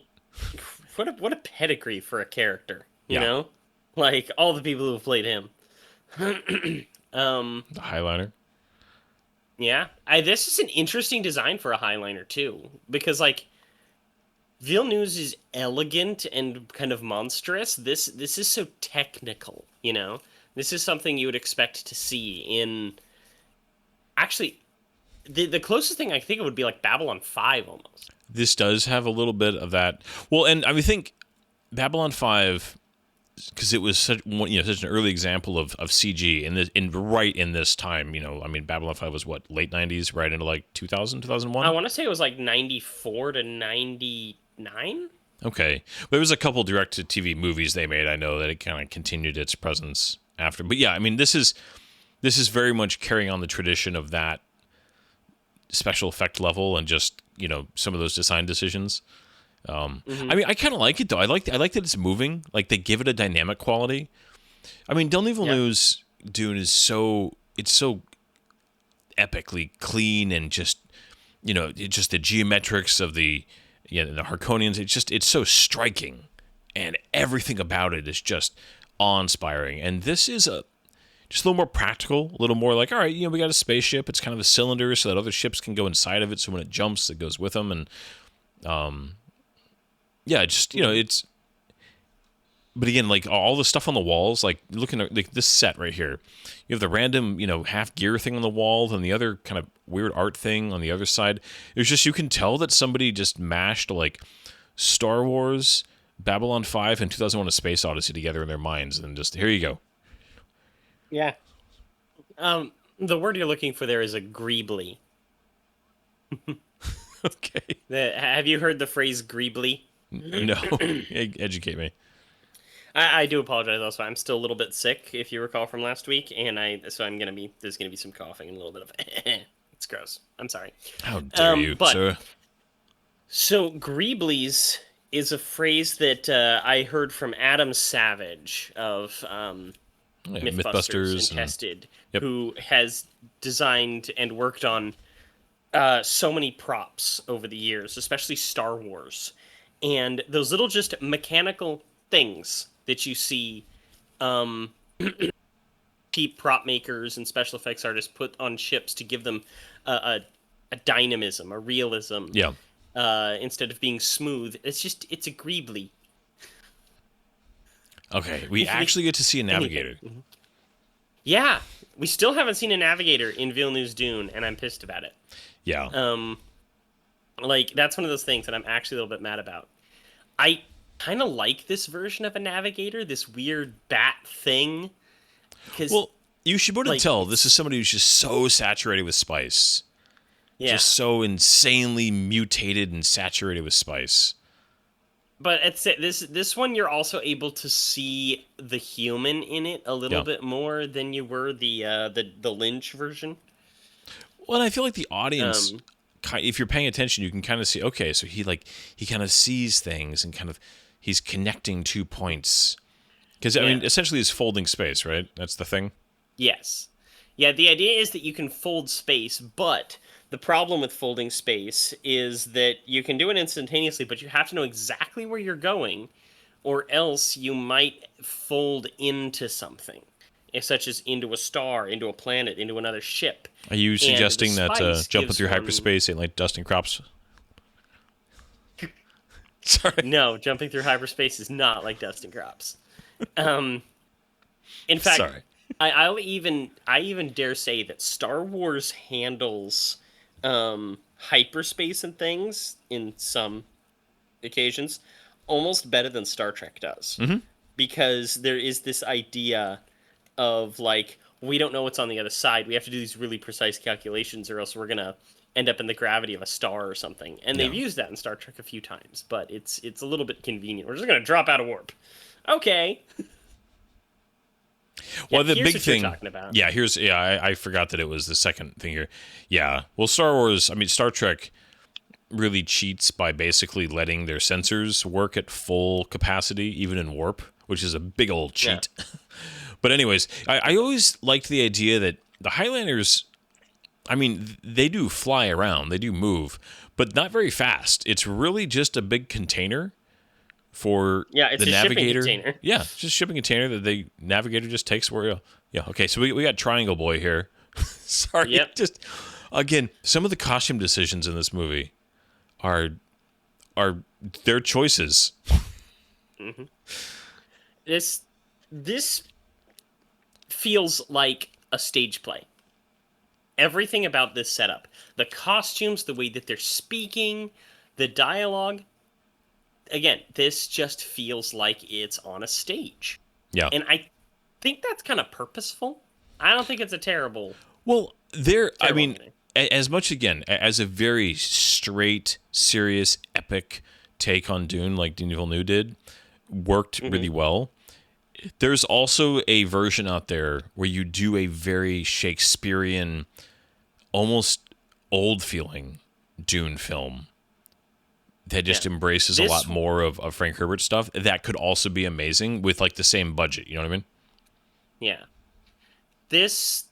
What a pedigree for a character, you know, all the people who have played him. The highliner. Yeah, this is an interesting design for a highliner too, because Villeneuve is elegant and kind of monstrous. This is so technical, This is something you would expect to see in... Actually, the closest thing I think it would be Babylon 5 almost. This does have a little bit of that. Well, and I think Babylon 5, because it was such an early example of CG right in this time. Babylon 5 was what, late 90s, right into 2000, 2001? I want to say it was 94 to 99. Okay, but there was a couple direct-to-TV movies they made. I know that it kind of continued its presence after, but yeah, this is very much carrying on the tradition of that special effect level and just some of those design decisions. I mean, I kind of like it though. I like that it's moving. Like they give it a dynamic quality. I mean, Denis Villeneuve's Dune is so epically clean and just just the geometrics of the Harkonians. It's so striking, and everything about it is just awe-inspiring. And this is just a little more practical, a little more like, all right, we got a spaceship. It's kind of a cylinder so that other ships can go inside of it. So when it jumps, it goes with them. And it's. But again, like all the stuff on the walls, like looking at like this set right here, you have the random, half gear thing on the wall, and the other kind of weird art thing on the other side. It's just, you can tell that somebody just mashed like Star Wars, Babylon 5, and 2001: A Space Odyssey together in their minds, and just here you go. Yeah. The word you're looking for there is agreeably. Okay. Have you heard the phrase greebly? No. Educate me. I do apologize also. I'm still a little bit sick, if you recall from last week, and there's gonna be some coughing and a little bit of it's gross. I'm sorry. How dare you, sir? So greeblies is a phrase that I heard from Adam Savage of Mythbusters and Tested, who has designed and worked on so many props over the years, especially Star Wars, and those little just mechanical things that you see cheap prop makers and special effects artists put on ships to give them a dynamism, a realism. Yeah. Instead of being smooth, it's a greebly. Okay, we actually get to see a navigator. Mm-hmm. Yeah, we still haven't seen a navigator in Villeneuve's Dune, and I'm pissed about it. Yeah. Like that's one of those things that I'm actually a little bit mad about. I kind of like this version of a navigator, this weird bat thing. Well, you should be able to tell this is somebody who's just so saturated with spice. Yeah. Just so insanely mutated and saturated with spice. But this one, you're also able to see the human in it a little bit more than you were the Lynch version. Well, I feel like the audience, if you're paying attention, you can kind of see. Okay, so he kind of sees things and kind of he's connecting 2 points. Because I mean, essentially, it's folding space, right? That's the thing. Yes. Yeah. The idea is that you can fold space, but the problem with folding space is that you can do it instantaneously, but you have to know exactly where you're going, or else you might fold into something, such as into a star, into a planet, into another ship. Are you suggesting that jumping through hyperspace ain't like dusting crops? Sorry. No, jumping through hyperspace is not like dusting crops. In fact, sorry. I even dare say that Star Wars handles hyperspace and things in some occasions almost better than Star Trek does. Mm-hmm. Because there is this idea of like, we don't know what's on the other side. We have to do these really precise calculations or else we're going to end up in the gravity of a star or something. And they've used that in Star Trek a few times, but it's a little bit convenient. We're just going to drop out of warp. Okay. Well, the big thing. Yeah, I forgot that it was the second thing here. Yeah. Well, Star Trek really cheats by basically letting their sensors work at full capacity, even in warp, which is a big old cheat. Yeah. But anyways, I always liked the idea that the Highlanders, I mean, they do fly around, they do move, but not very fast. It's really just a big container for it's the a navigator. Shipping container. Yeah, just a shipping container that the navigator just takes where. Yeah, okay. So we got Triangle Boy here. Sorry, just again, some of the costume decisions in this movie are their choices. Mm-hmm. This feels like a stage play. Everything about this setup, the costumes, the way that they're speaking, the dialogue. Again, this just feels like it's on a stage. Yeah. And I think that's kind of purposeful. I don't think it's a terrible... Well, I mean, as much, again, as a very straight, serious, epic take on Dune, like Denis Villeneuve did, worked really well. There's also a version out there where you do a very Shakespearean, almost old feeling Dune film that just embraces a This- lot more of Frank Herbert stuff that could also be amazing with like the same budget. You know what I mean? Yeah. This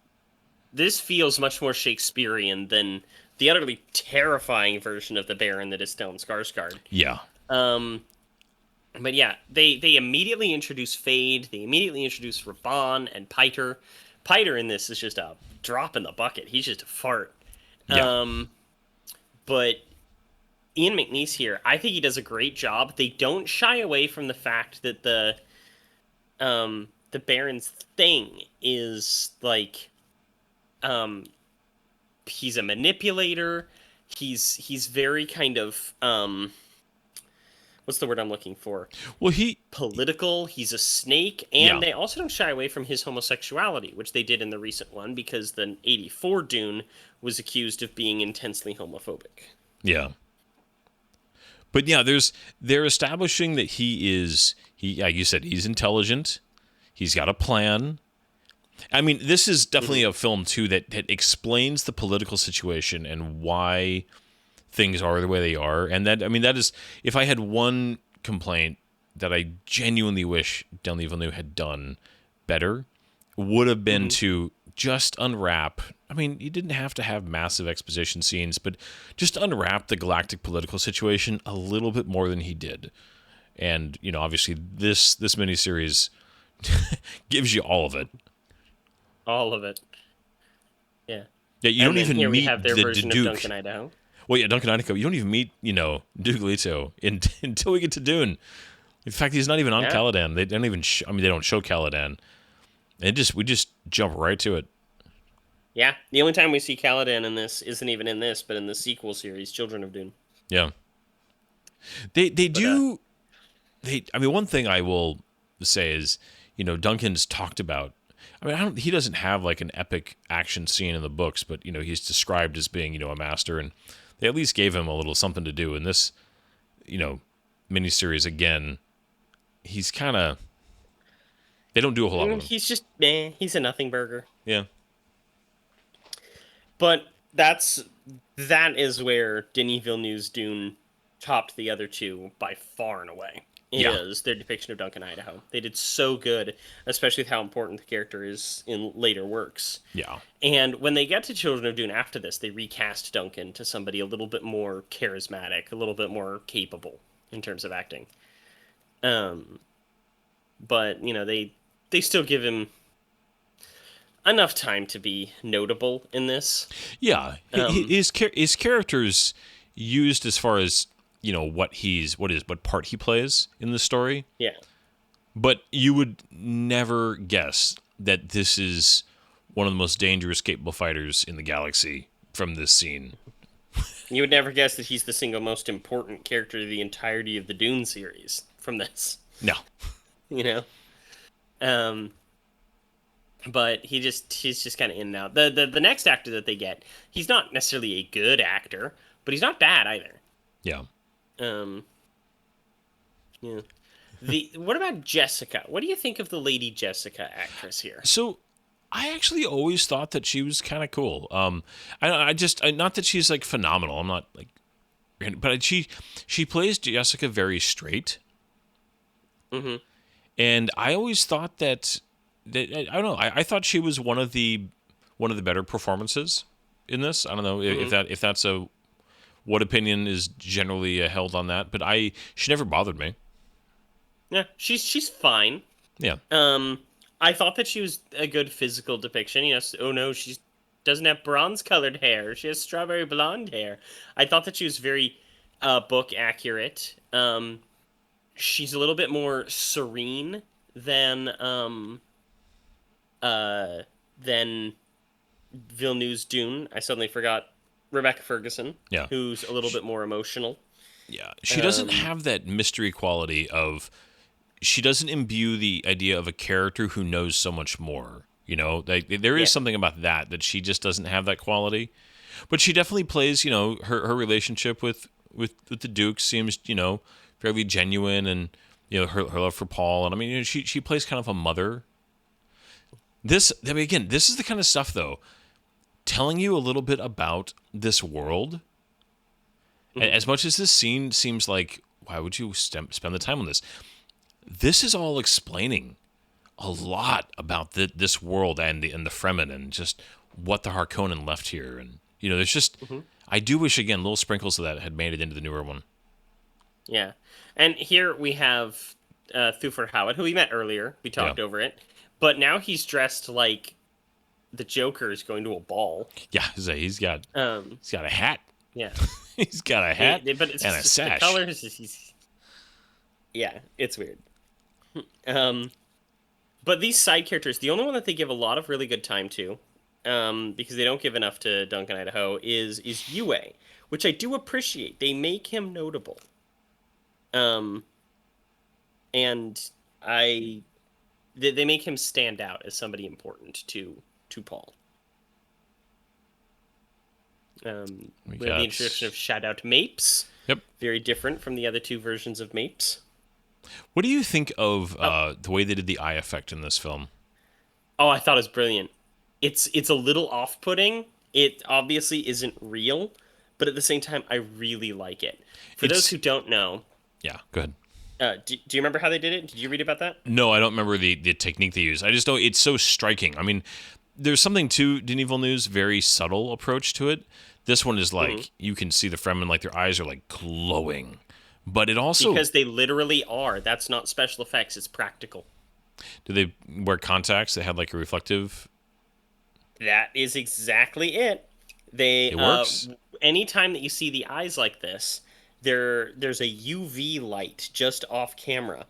feels much more Shakespearean than the utterly terrifying version of the Baron that is Stellan Skarsgård. Yeah. But yeah, they immediately introduce Fade. They immediately introduce Raban and Piter. Piter in this is just a drop in the bucket. He's just a fart. Yeah. But Ian McNeice here, I think he does a great job. They don't shy away from the fact that the Baron's thing is like, he's a manipulator. He's very kind of what's the word I'm looking for? Well, he Political. He's a snake, and Yeah. they also don't shy away from his homosexuality, which they did in the recent one because the '84 Dune was accused of being intensely homophobic. Yeah. But yeah, they're establishing that like you said, he's intelligent. He's got a plan. I mean, this is definitely a film too that explains the political situation and why things are the way they are. And that is, if I had one complaint that I genuinely wish Denis Villeneuve had done better, would have been to just unwrap. I mean, you didn't have to have massive exposition scenes, but just unwrap the galactic political situation a little bit more than he did. And, obviously this miniseries gives you all of it. All of it. Yeah. Yeah, you don't even here meet we have their the version Duke. of Duncan, Idaho. Well, yeah, Duncan Idaho. You don't even meet, Duke Leto until we get to Dune. In fact, he's not even on Caladan. They don't even. They don't show Caladan. We just jump right to it. Yeah, the only time we see Caladan in this isn't even in this, but in the sequel series, Children of Dune. Yeah. They do. One thing I will say is, Duncan's talked about. He doesn't have like an epic action scene in the books, but he's described as being a master, and they at least gave him a little something to do in this, miniseries. Again, he's kind of. They don't do a whole lot with him. He's just he's a nothing burger. Yeah. But that is where Denis Villeneuve's Dune topped the other two by far and away. Is their depiction of Duncan Idaho. They did so good, especially with how important the character is in later works. Yeah. And when they get to Children of Dune after this, they recast Duncan to somebody a little bit more charismatic, a little bit more capable in terms of acting. But, they still give him enough time to be notable in this. Yeah. His character's used as far as what part he plays in the story. Yeah. But you would never guess that this is one of the most dangerous, capable fighters in the galaxy from this scene. You would never guess that he's the single most important character of the entirety of the Dune series from this. No. But he's just kind of in and out. The next actor that they get, he's not necessarily a good actor, but he's not bad either. Yeah. Yeah. What about Jessica? What do you think of the Lady Jessica actress here? So, I actually always thought that she was kind of cool. I not that she's like phenomenal. I'm not like, but she plays Jessica very straight. Mm-hmm. And I always thought that I don't know. I thought she was one of the better performances in this. I don't know if that's what opinion is generally held on that, but she never bothered me. Yeah, she's fine. Yeah. I thought that she was a good physical depiction. Oh no, she doesn't have bronze-colored hair. She has strawberry blonde hair. I thought that she was very book accurate. She's a little bit more serene than Villeneuve's Dune. I suddenly forgot Rebecca Ferguson, who's a little bit more emotional. Yeah, she doesn't have that mystery quality of. She doesn't imbue the idea of a character who knows so much more. There is something about that she just doesn't have that quality. But she definitely plays. Her relationship with the Duke seems fairly genuine, and her love for Paul, and she plays kind of a mother. This is the kind of stuff though. telling you a little bit about this world. As much as this scene seems like, why would you spend the time on this? This is all explaining a lot about this world and the Fremen and just what the Harkonnen left here. And, there's just, I do wish, again, little sprinkles of that had made it into the newer one. Yeah. And here we have Thufir Hawat, who we met earlier. We talked over it. But now he's dressed like the Joker is going to a ball. Yeah, he's got a hat. Yeah. He's got a hat but it's and a just sash. The colors, yeah, it's weird. But these side characters, the only one that they give a lot of really good time to, because they don't give enough to Duncan Idaho, is Yue, which I do appreciate. They make him notable. And they make him stand out as somebody important to Paul. We have the introduction of Shadout Mapes. Yep. Very different from the other two versions of Mapes. What do you think of the way they did the eye effect in this film? Oh, I thought it was brilliant. It's a little off-putting. It obviously isn't real, but at the same time, I really like it. For those who don't know... Yeah, go ahead. Do you remember how they did it? Did you read about that? No, I don't remember the technique they used. I just know it's so striking. I mean, there's something to Denis Villeneuve's very subtle approach to it. This one is like, you can see the Fremen, like their eyes are like glowing. But it also... Because they literally are. That's not special effects. It's practical. Do they wear contacts that had like a reflective... That is exactly it. It works. Anytime that you see the eyes like this, there's a UV light just off camera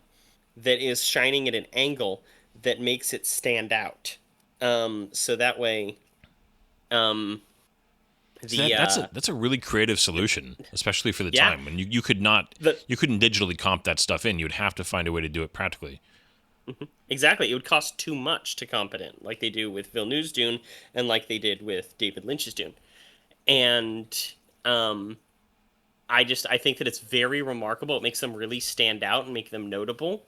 that is shining at an angle that makes it stand out. So that way... that's a really creative solution, especially for the time when you couldn't digitally comp that stuff in. You'd have to find a way to do it practically. Exactly, it would cost too much to comp it in, like they do with Villeneuve's Dune and like they did with David Lynch's Dune. And I think that it's very remarkable. It makes them really stand out and make them notable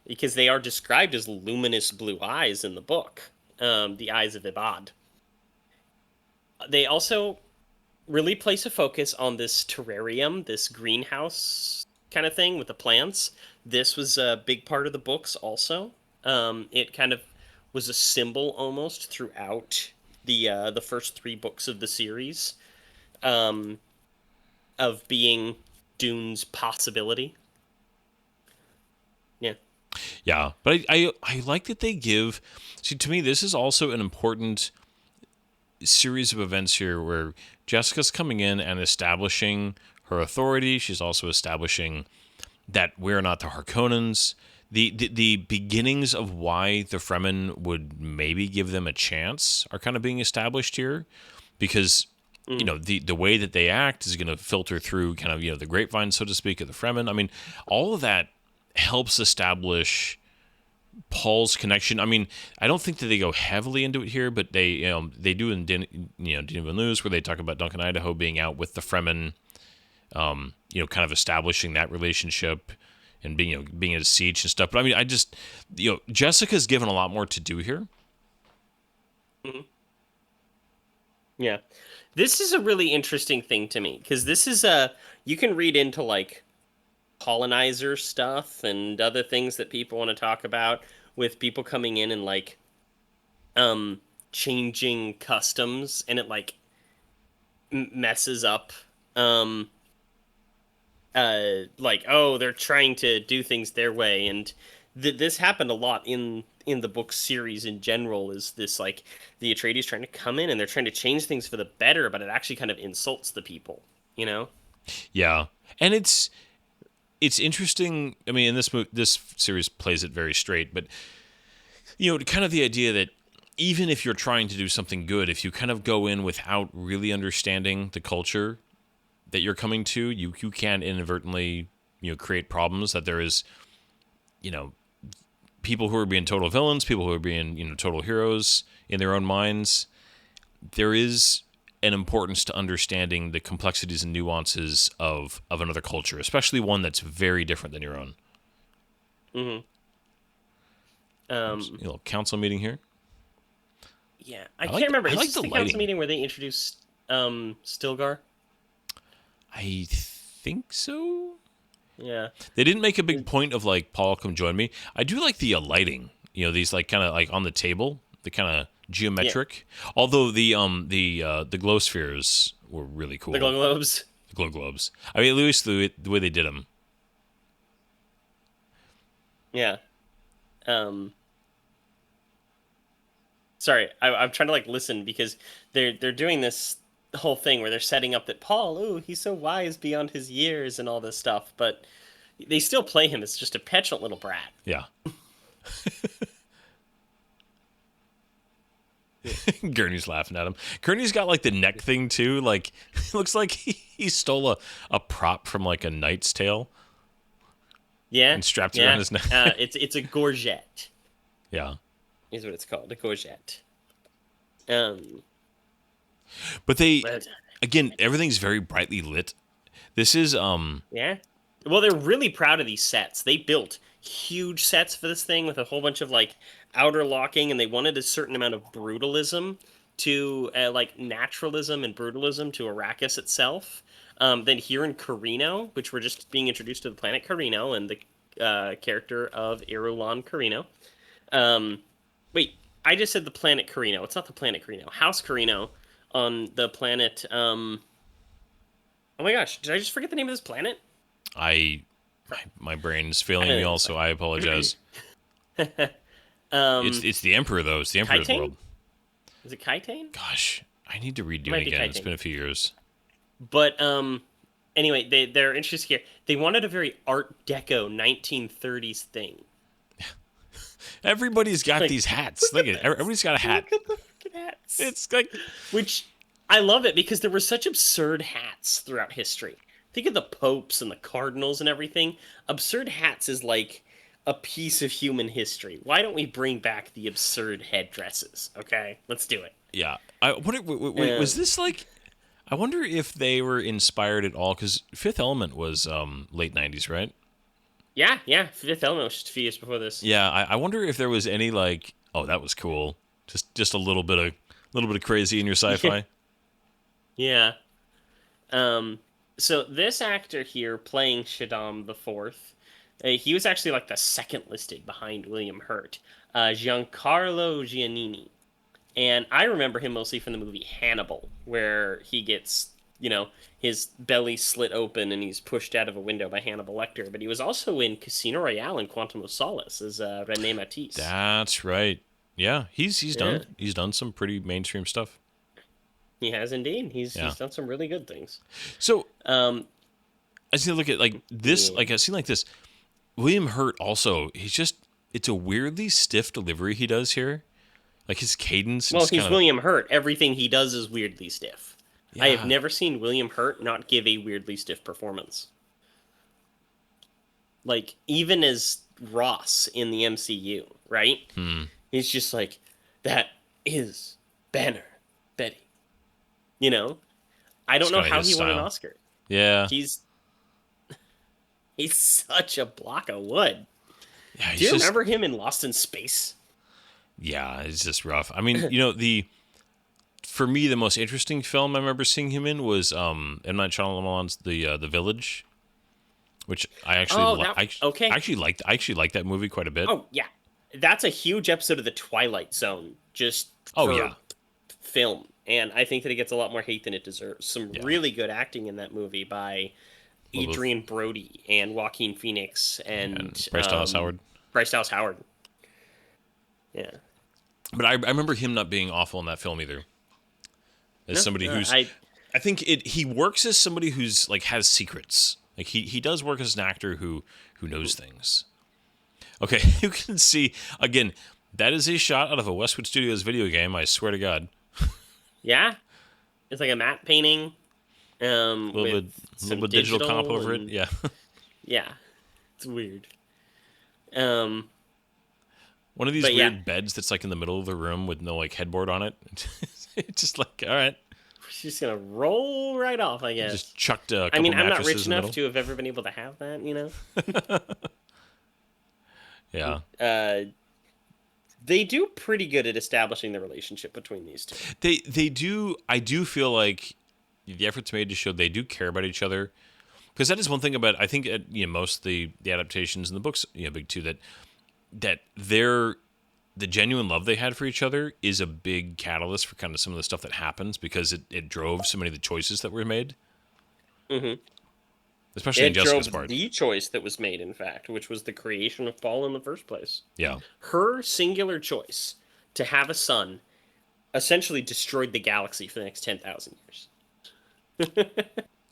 because they are described as luminous blue eyes in the book, the eyes of Ibad. They also really place a focus on this terrarium, this greenhouse kind of thing with the plants. This was a big part of the books also. It kind of was a symbol almost throughout the first 3 books of the series of being Dune's possibility. Yeah. Yeah, but I like that they give... See, to me, this is also an important series of events here where Jessica's coming in and establishing her authority. She's also establishing that we're not the Harkonnens. The beginnings of why the Fremen would maybe give them a chance are kind of being established here, because the way that they act is going to filter through kind of the grapevine, so to speak, of the Fremen. I mean, all of that helps establish Paul's connection. I mean, I don't think that they go heavily into it here, but they do in Denis Villeneuve's, where they talk about Duncan Idaho being out with the Fremen, kind of establishing that relationship and being at a siege and stuff. But I mean, Jessica's given a lot more to do here. Mm-hmm. Yeah, this is a really interesting thing to me because this is you can read into like colonizer stuff and other things that people want to talk about with people coming in and like changing customs, and it like messes up like, oh, they're trying to do things their way, and this happened a lot in the book series in general. Is this like the Atreides trying to come in and they're trying to change things for the better, but it actually kind of insults the people, Yeah, and it's interesting. I mean, in this series plays it very straight, but kind of the idea that even if you're trying to do something good, if you kind of go in without really understanding the culture that you're coming to, you can inadvertently create problems. That there is people who are being total villains, people who are being total heroes in their own minds. There is an importance to understanding the complexities and nuances of another culture, especially one that's very different than your own. Mm-hmm. A little council meeting here. Yeah, I can't remember. I Is like this the the council lighting. meeting where they introduced Stilgar? I think so. Yeah. They didn't make a big point of like, Paul, come join me. I do like the lighting. You know, these like kind of like on the table, the kind of geometric. Although the glow spheres were really cool. The Glow Globes. The glow globes. I mean, at least the way they did them. Yeah. Sorry, I'm trying to like listen because they're doing this whole thing where they're setting up that Paul, ooh, he's so wise beyond his years and all this stuff, but they still play him as just a petulant little brat. Yeah. Gurney's laughing at him. Gurney's got like the neck thing too. Like, it looks like he stole a prop from like a Knight's Tale. Yeah. And strapped it around his neck. It's a gorget. Yeah. Is what it's called, a gorget. But they, again, everything's very brightly lit. This is Yeah. Well, they're really proud of these sets. They built huge sets for this thing with a whole bunch of like outer locking, and they wanted a certain amount of brutalism to like naturalism and brutalism to Arrakis itself. Then here in Carino, which we're just being introduced to the planet Carino and the character of Irulan Carino. Wait, I just said the planet Carino. It's not the planet Carino. House Carino on the planet. Oh my goch, did I just forget the name of this planet? My brain's failing me also. I apologize. It's the Emperor though. It's the Emperor's Kitane? world. Is it Kitane? Gosh, I need to redo Might it be again. It's Kitane. been a few years. But anyway, they're interested here. They wanted a very Art Deco 1930s thing. Everybody's got Like, these hats. Look at it. Everybody's got a hat. Look at the fucking hats. It's like, Which I love it because there were such absurd hats throughout history. Think of the popes and the cardinals and everything. Absurd hats is like a piece of human history. Why don't we bring back the absurd headdresses? Okay, let's do it. yeah. Wait, was this like? I wonder if they were inspired at all because Fifth Element was late '90s, right? Yeah. Fifth Element was just a few years before this. Yeah. I wonder if there was any like, oh, that was cool. Just a little bit of crazy in your sci-fi. Yeah. So this actor here playing Shaddam the Fourth, he was actually like the second listed behind William Hurt, Giancarlo Giannini, and I remember him mostly from the movie Hannibal, where he gets his belly slit open and he's pushed out of a window by Hannibal Lecter. But he was also in Casino Royale and Quantum of Solace as René Matisse. That's right. Yeah, he's done some pretty mainstream stuff. He has indeed. He's done some really good things. So I see. Look at like this. Yeah. Like a scene like this. William Hurt also. It's a weirdly stiff delivery he does here. Like his cadence. Well, just he's kinda, William Hurt. Everything he does is weirdly stiff. Yeah. I have never seen William Hurt not give a weirdly stiff performance. Like, even as Ross in the MCU, right? He's just like, that is Banner Betty. I don't know kinda how his he won an style. Oscar. Yeah. He's such a block of wood. Yeah. Do you remember him in Lost in Space? Yeah, it's just rough. I mean, for me, the most interesting film I remember seeing him in was M. Night Shyamalan's The Village, which I actually okay. I actually liked that movie quite a bit. Oh, yeah. That's a huge episode of The Twilight Zone, just for film. And I think that it gets a lot more hate than it deserves. Some really good acting in that movie by Adrian Brody and Joaquin Phoenix and Bryce Dallas Howard. Bryce Dallas Howard. Yeah. But I remember him not being awful in that film either. As somebody who's, I think he works as somebody who's like has secrets. Like he does work as an actor who knows things. Okay, you can see again. That is a shot out of a Westwood Studios video game. I swear to God. Yeah, it's like a matte painting. A little bit digital comp over it. Yeah. Yeah, it's weird. One of these weird beds that's like in the middle of the room with no like headboard on it. It's just like, all right. She's gonna roll right off, I guess. Just chucked a couple I'm not mattresses rich in the enough middle. to have ever been able to have that, Yeah. They do pretty good at establishing the relationship between these two. They do. I do feel like the efforts made to show they do care about each other, because that is one thing about, I think, most of the adaptations in the books, big two, that the genuine love they had for each other is a big catalyst for kind of some of the stuff that happens, because it drove so many of the choices that were made. Mm-hmm. Especially in Jessica's part. The choice that was made, in fact, which was the creation of Paul in the first place. Yeah. Her singular choice to have a son essentially destroyed the galaxy for the next 10,000 years.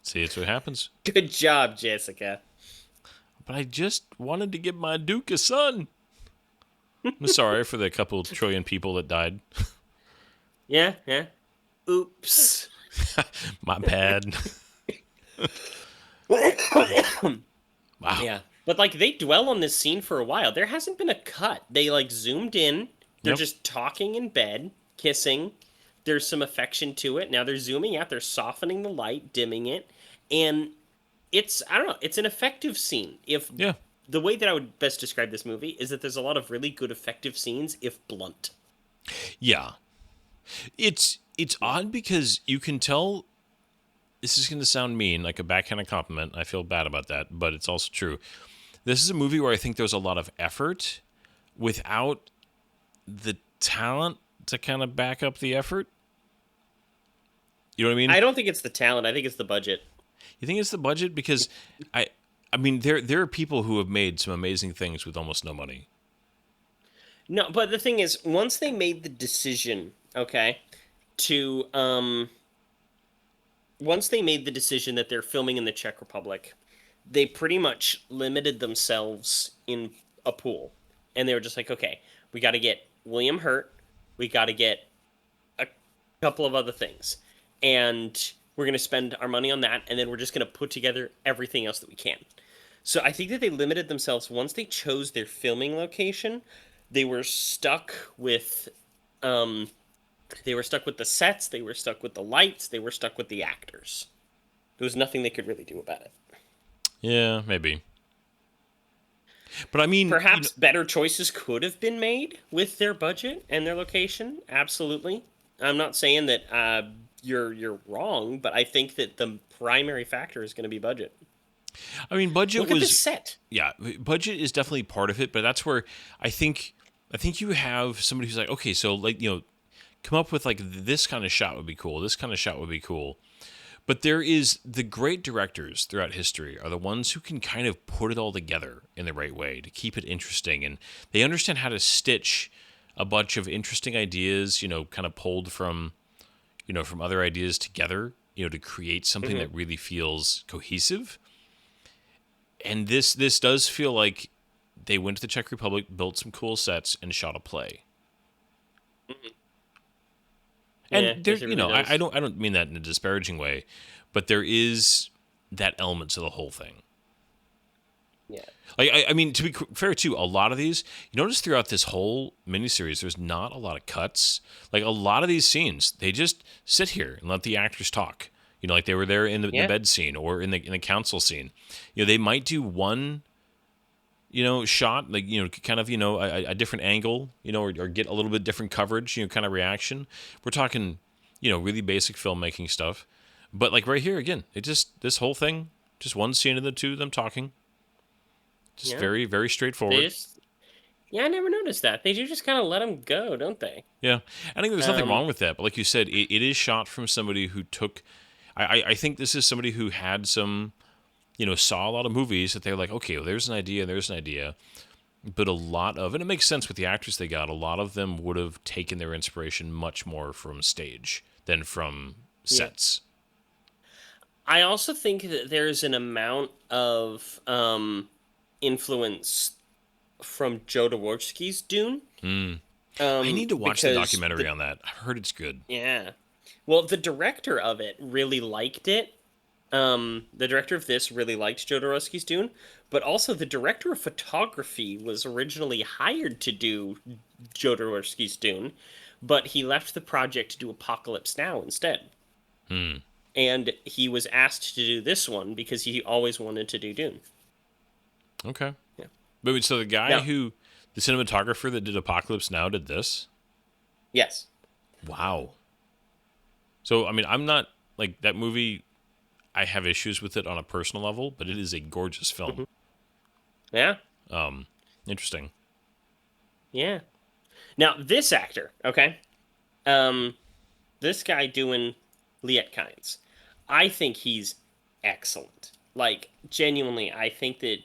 See, it's what happens. Good job, Jessica. But I just wanted to give my Duke a son. I'm sorry for the couple trillion people that died. Yeah. Oops. My bad. Wow. Yeah. But, like, they dwell on this scene for a while. There hasn't been a cut. They, like, zoomed in. They're just talking in bed, kissing. There's some affection to it. Now they're zooming out. They're softening the light, dimming it. And it's, I don't know, it's an effective scene. The way that I would best describe this movie is that there's a lot of really good effective scenes, if blunt. Yeah. It's odd because you can tell, this is going to sound mean, like a backhanded compliment. I feel bad about that, but it's also true. This is a movie where I think there's a lot of effort without the talent to kind of back up the effort. You know what I mean? I don't think it's the talent. I think it's the budget. You think it's the budget? Because I mean, there are people who have made some amazing things with almost no money. No, but the thing is, once they made the decision, once they made the decision that they're filming in the Czech Republic, they pretty much limited themselves in a pool. And they were just like, okay, we got to get William Hurt. We got to get a couple of other things. And we're going to spend our money on that. And then we're just going to put together everything else that we can. So I think that they limited themselves. Once they chose their filming location, they were stuck with the sets, they were stuck with the lights, they were stuck with the actors. There was nothing they could really do about it. Yeah, maybe. But I mean, perhaps better choices could have been made with their budget and their location. Absolutely. I'm not saying that you're wrong, but I think that the primary factor is going to be budget. I mean, budget Look at this set. Yeah, budget is definitely part of it, but that's where I think you have somebody who's like, okay, so come up with like this kind of shot would be cool. This kind of shot would be cool. But there is the great directors throughout history are the ones who can kind of put it all together in the right way to keep it interesting, and they understand how to stitch a bunch of interesting ideas, kind of pulled from other ideas together, to create something that really feels cohesive. And this does feel like they went to the Czech Republic, built some cool sets, and shot a play. And there, I don't mean that in a disparaging way, but there is that element to the whole thing. Yeah. I mean, to be fair too, a lot of these, you notice throughout this whole miniseries, there's not a lot of cuts. Like a lot of these scenes, they just sit here and let the actors talk. Like they were there in the bed scene or in the council scene. They might do one, shot, like, kind of, a different angle, or get a little bit different coverage, kind of reaction. We're talking, really basic filmmaking stuff. But like right here, again, this whole thing, just one scene of the two of them talking. Just very, very straightforward. I never noticed that. They do just kind of let them go, don't they? Yeah. I think there's nothing wrong with that. But like you said, it is shot from somebody who took... I think this is somebody who had some... saw a lot of movies that they're like, okay, well, there's an idea. But a lot of... And it makes sense with the actors they got. A lot of them would have taken their inspiration much more from stage than from sets. I also think that there's an amount of influence from Joe Dvorsky's Dune. I need to watch the documentary on that. I heard it's good. Yeah. Well, the director of it really liked it. The director of this really liked Joe Dvorsky's Dune, but also the director of photography was originally hired to do Joe Dvorsky's Dune, but he left the project to do Apocalypse Now instead. And he was asked to do this one because he always wanted to do Dune. Okay. Yeah. But so the guy who The cinematographer that did Apocalypse Now did this? Yes. Wow. So, I mean, I'm not, like, that movie, I have issues with it on a personal level, but it is a gorgeous film. Yeah. Interesting. Yeah. Now, this actor, okay? This guy doing Liet Kynes, I think he's excellent. Like, genuinely, I think that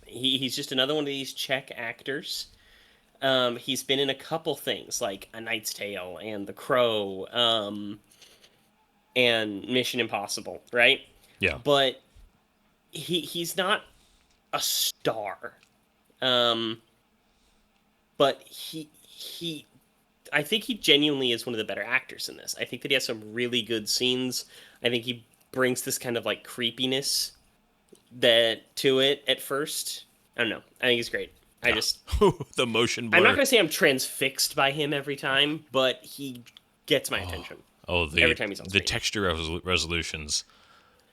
he's just another one of these Czech actors. He's been in a couple things, like A Knight's Tale and The Crow, and Mission Impossible, right? Yeah. But he's not a star. But he I think he genuinely is one of the better actors in this. I think that he has some really good scenes. I think he brings this kind of like creepiness to it at first. I don't know. I think he's great. I just the motion blur. I'm not gonna say I'm transfixed by him every time, but he gets my attention. Every time he's on the screen. texture resolutions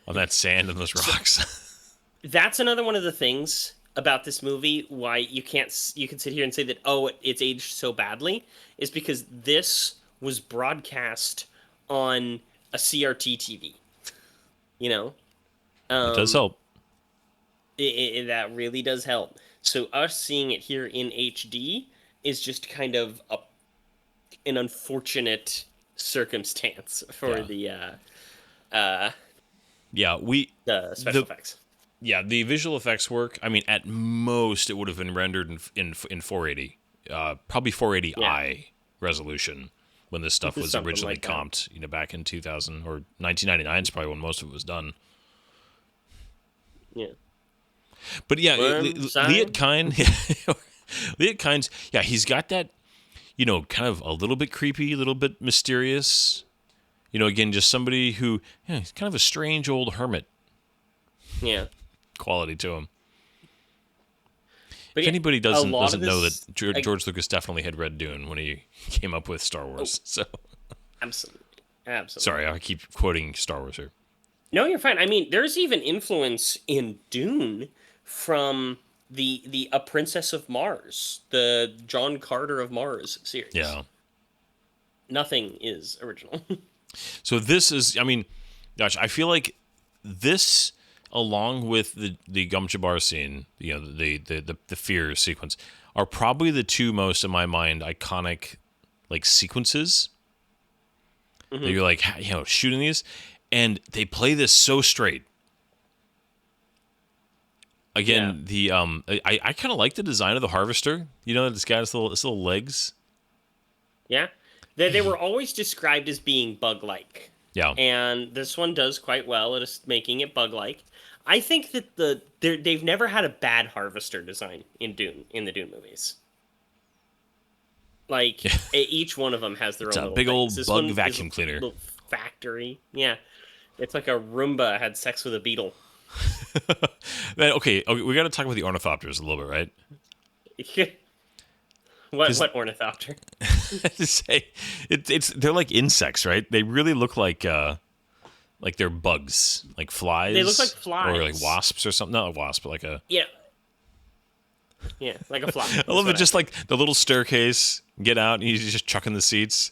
on that sand and those rocks. That's another one of the things about this movie why you can sit here and say that it's aged so badly is because this was broadcast on a CRT TV. You know, It does help. That really does help. So us seeing it here in HD is just kind of an unfortunate circumstance for the special effects. Yeah, the visual effects work. I mean, at most, it would have been rendered in 480, probably 480i resolution when this stuff was originally like comped. Back in 2000 or 1999 is probably when most of it was done. Yeah, but yeah, Liet Kynes, yeah, he's got that, kind of a little bit creepy, a little bit mysterious. Again, just somebody who, he's kind of a strange old hermit. Yeah. Quality to him. But if anybody doesn't know that George like, Lucas definitely had read Dune when he came up with Star Wars. So absolutely. Sorry, I keep quoting Star Wars here. No, you're fine. I mean, there's even influence in Dune from the A Princess of Mars, the John Carter of Mars series. Yeah. Nothing is original. So this is, I mean, gosh, I feel like this, along with the Gum Jabbar scene, the fear sequence, are probably the two most, in my mind, iconic like sequences. Mm-hmm. That you're like, shooting these, and they play this so straight. Again, I kind of like the design of the harvester. This guy's little legs. Yeah, they were always described as being bug-like. Yeah, and this one does quite well at making it bug-like. I think that they've never had a bad harvester design in the Dune movies. Like each one of them has their own. It's a little big old this bug vacuum cleaner. Little factory, yeah. It's like a Roomba had sex with a beetle. Man, okay, we got to talk about the ornithopters a little bit, right? What ornithopter? To say, they're like insects, right? They really look like they're bugs, like flies. They look like flies, or like wasps or something. Not a wasp, but like a like a fly. I love it. Just like the little staircase. Get out, and you just chuck in the seats.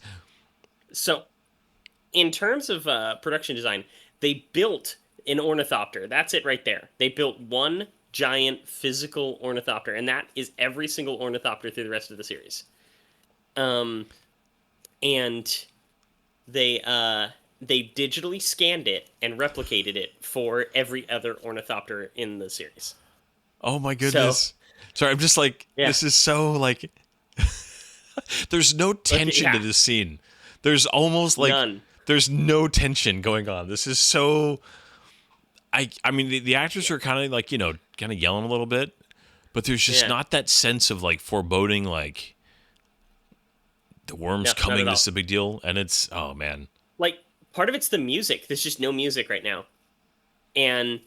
So, in terms of production design, they built an ornithopter. That's it right there. They built one giant physical ornithopter, and that is every single ornithopter through the rest of the series. And they digitally scanned it and replicated it for every other ornithopter in the series. Oh my goodness! Sorry, I'm just like, this is so like. There's no tension to this scene. There's almost like none. There's no tension going on. This is so. I mean, the actors are kind of like, kind of yelling a little bit, but there's just not that sense of like foreboding, like the worm's coming. This is a big deal, and it's man. Like part of it's the music. There's just no music right now, and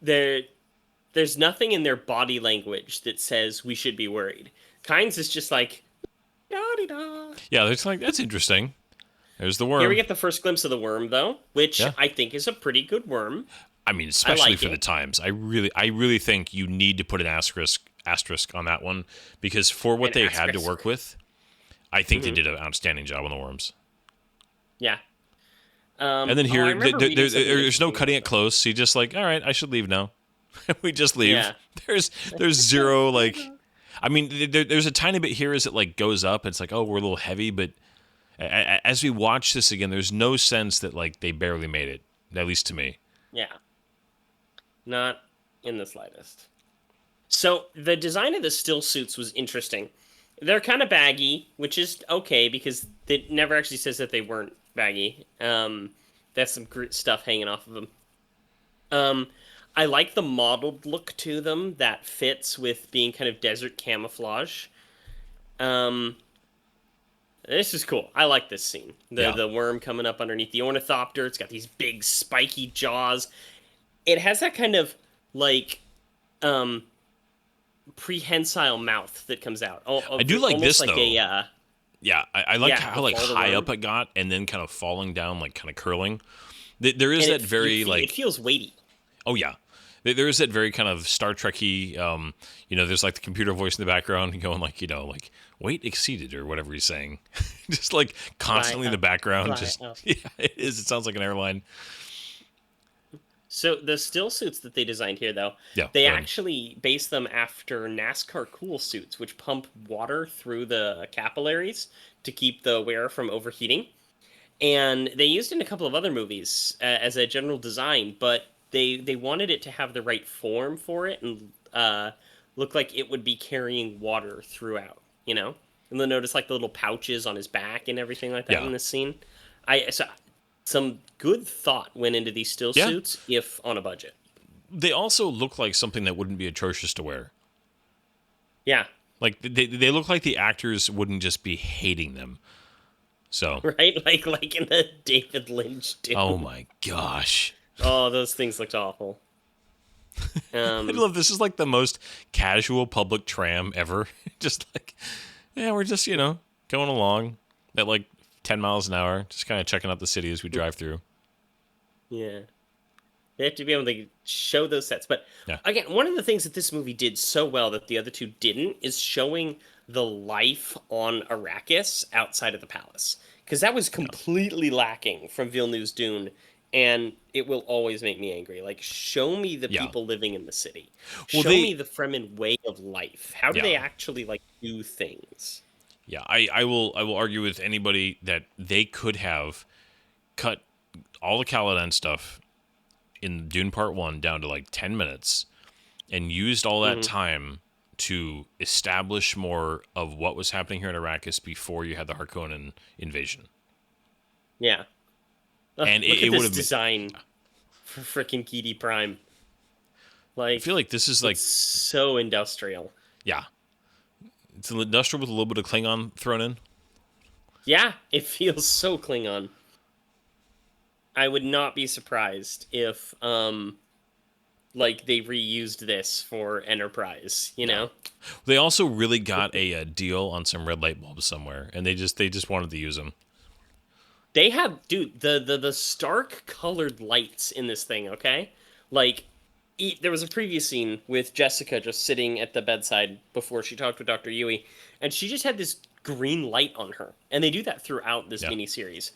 there's nothing in their body language that says we should be worried. Kynes is just like, da-de-da. Yeah, it's like, that's interesting. There's the worm. Here we get the first glimpse of the worm, though, which I think is a pretty good worm. I mean, especially for the times. I really think you need to put an asterisk asterisk on that one, because for what they had to work with, I think they did an outstanding job on the worms. Yeah. And then here, there's no cutting it close. So you just like, all right, I should leave now. We just leave. Yeah. There's zero like, I mean, there's a tiny bit here as it like goes up. It's like, oh, we're a little heavy, but as we watch this again, there's no sense that like they barely made it, at least to me. Yeah. Not in the slightest. So the design of the still suits was interesting. They're kind of baggy, which is okay because it never actually says that they weren't baggy. There's some stuff hanging off of them. I like the mottled look to them that fits with being kind of desert camouflage. This is cool. I like this scene. The worm coming up underneath the ornithopter. It's got these big spiky jaws. It has that kind of like prehensile mouth that comes out. I do like this though. I like how like high up it got and then kind of falling down, like kind of curling. There is that very like it feels weighty. Oh yeah, there is that very kind of Star Trek-y, there's like the computer voice in the background going like, like weight exceeded or whatever he's saying. Just like constantly in the background. Yeah, it is. It sounds like an airline. So the still suits that they designed here, though, they actually base them after NASCAR cool suits, which pump water through the capillaries to keep the wearer from overheating. And they used it in a couple of other movies as a general design, but they wanted it to have the right form for it and look like it would be carrying water throughout, And they'll notice like the little pouches on his back and everything like that in this scene. Some good thought went into these still suits, if on a budget. They also look like something that wouldn't be atrocious to wear. Yeah. Like, they look like the actors wouldn't just be hating them. So right? Like in the David Lynch Dune. Oh, my gosh. Oh, those things looked awful. I love this. Is like the most casual public tram ever. Just like, we're just, going along at like 10 miles an hour, just kind of checking out the city as we drive through. Yeah. They have to be able to show those sets. But again, one of the things that this movie did so well that the other two didn't is showing the life on Arrakis outside of the palace. Because that was completely lacking from Villeneuve's Dune, and it will always make me angry. Like, show me the people living in the city. Show me the Fremen way of life. How do they actually, do things? Yeah, I will argue with anybody that they could have cut all the Caladan stuff in Dune Part 1 down to 10 minutes and used all that time to establish more of what was happening here in Arrakis before you had the Harkonnen invasion. Yeah. And it would have design for freaking Kidi Prime. I feel like this is so industrial. Yeah. It's an industrial with a little bit of Klingon thrown in. Yeah, it feels so Klingon. I would not be surprised if, they reused this for Enterprise, know? They also really got a deal on some red light bulbs somewhere, and they just wanted to use them. They have, dude, the stark colored lights in this thing, okay? There was a previous scene with Jessica just sitting at the bedside before she talked with Dr. Yui, and she just had this green light on her. And they do that throughout this miniseries.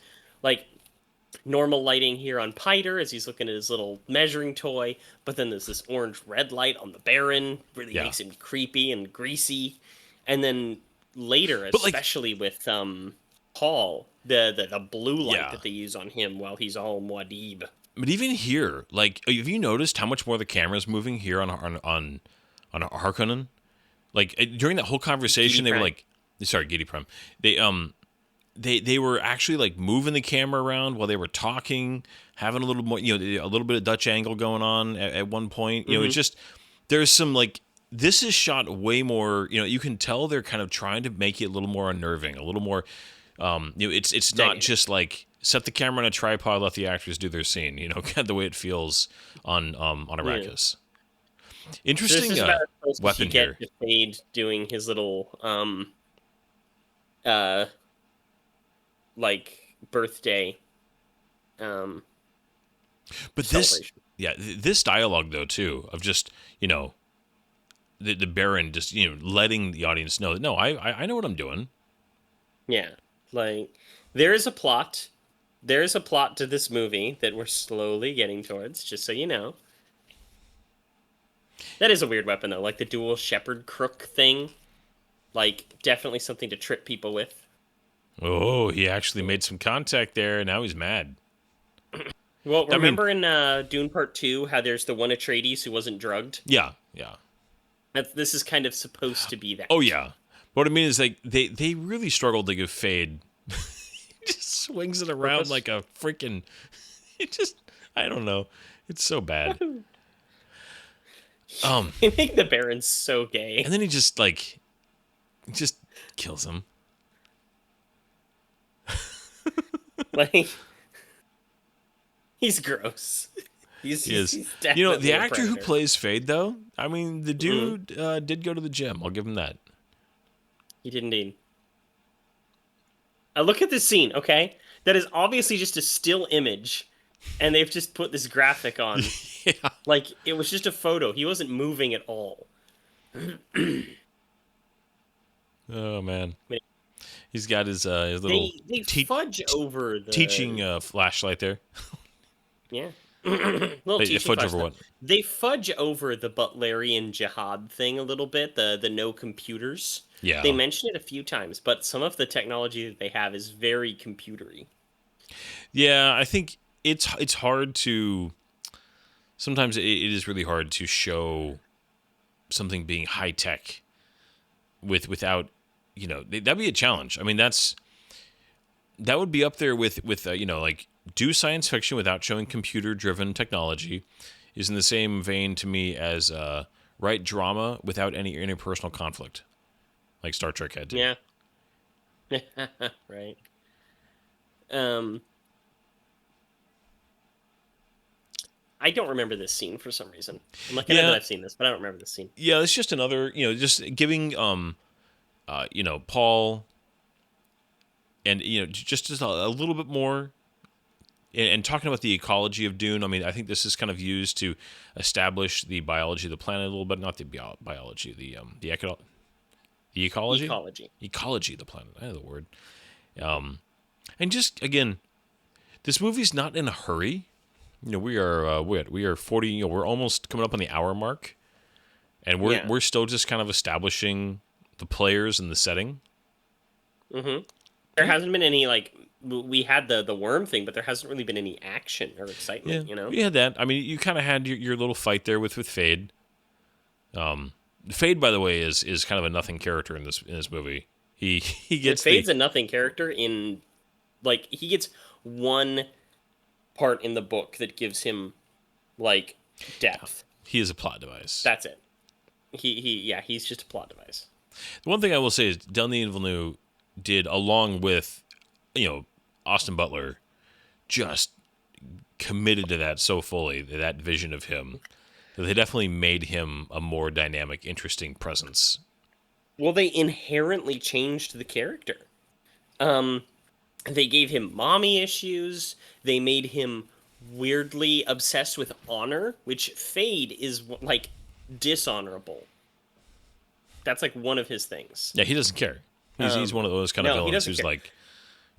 Normal lighting here on Piter as he's looking at his little measuring toy, but then there's this orange-red light on the Baron, really makes him creepy and greasy. And then later, especially with Paul, the blue light that they use on him while he's all Muad'Dib. But even here, have you noticed how much more the camera's moving here on Harkonnen? During that whole conversation, they were Gidi Prime. They were actually moving the camera around while they were talking, having a little more, a little bit of Dutch angle going on at one point. It's just there's some this is shot way more. You can tell they're kind of trying to make it a little more unnerving, a little more. It's not just set the camera on a tripod, let the actors do their scene. Kind of the way it feels on Arrakis. Interesting weapon here. Paid doing his little birthday. But this dialogue though too of just the Baron just letting the audience know that no, I know what I'm doing. Yeah, like there is a plot. There's a plot to this movie that we're slowly getting towards. Just so you know. That is a weird weapon though, like the dual shepherd crook thing. Like definitely something to trip people with. Oh, he actually made some contact there. Now he's mad. Well, remember in Dune Part 2 how there's the one Atreides who wasn't drugged? Yeah. This is kind of supposed to be that. Oh, yeah. What I mean is, like, they really struggled to give Fade. He just swings it around like a freaking... I don't know. It's so bad. They make the Baron so gay. And then he just kills him. Like... He's gross. He's definitely the actor who predator. plays Fade, though, I mean, the dude did go to the gym. I'll give him that. He did indeed. Look at this scene, okay? That is obviously just a still image, and they've just put this graphic on. Yeah. Like, it was just a photo. He wasn't moving at all. Oh, man. He's got his little They fudge over the... teaching flashlight there. Yeah. They fudge over what? They fudge over the Butlerian jihad thing a little bit, the no computers. Yeah. They mention it a few times, but some of the technology that they have is very computery. Yeah, I think it's hard to... Sometimes it is really hard to show something being high-tech without... that'd be a challenge. I mean, that would be up there with like... Do science fiction without showing computer-driven technology is in the same vein to me as write drama without any interpersonal conflict, like Star Trek had to. Yeah. Right. I don't remember this scene for some reason. I'm like, I know that I've seen this, but I don't remember this scene. Yeah, it's just another, just giving, Paul, and just a little bit more. And talking about the ecology of Dune, I mean, I think this is kind of used to establish the biology of the planet a little bit, not the biology, the ecology? Ecology of the planet, I know the word. And just, again, this movie's not in a hurry. We are 40, we're almost coming up on the hour mark, and we're still just kind of establishing the players and the setting. Mm-hmm. There hasn't been any, like... We had the worm thing, but there hasn't really been any action or excitement, We had that. I mean, you kind of had your little fight there with Fade. Fade, by the way, is kind of a nothing character in this movie. He gets Fade's a nothing character in, like, he gets one part in the book that gives him, like, depth. He is a plot device. That's it. He's just a plot device. The one thing I will say is Denis Villeneuve did, along with Austin Butler, just committed to that so fully, that vision of him, that they definitely made him a more dynamic, interesting presence. Well, they inherently changed the character. They gave him mommy issues. They made him weirdly obsessed with honor, which Fade is, like, dishonorable. That's, like, one of his things. Yeah, he doesn't care. He's one of those kind of villains who's care. Like,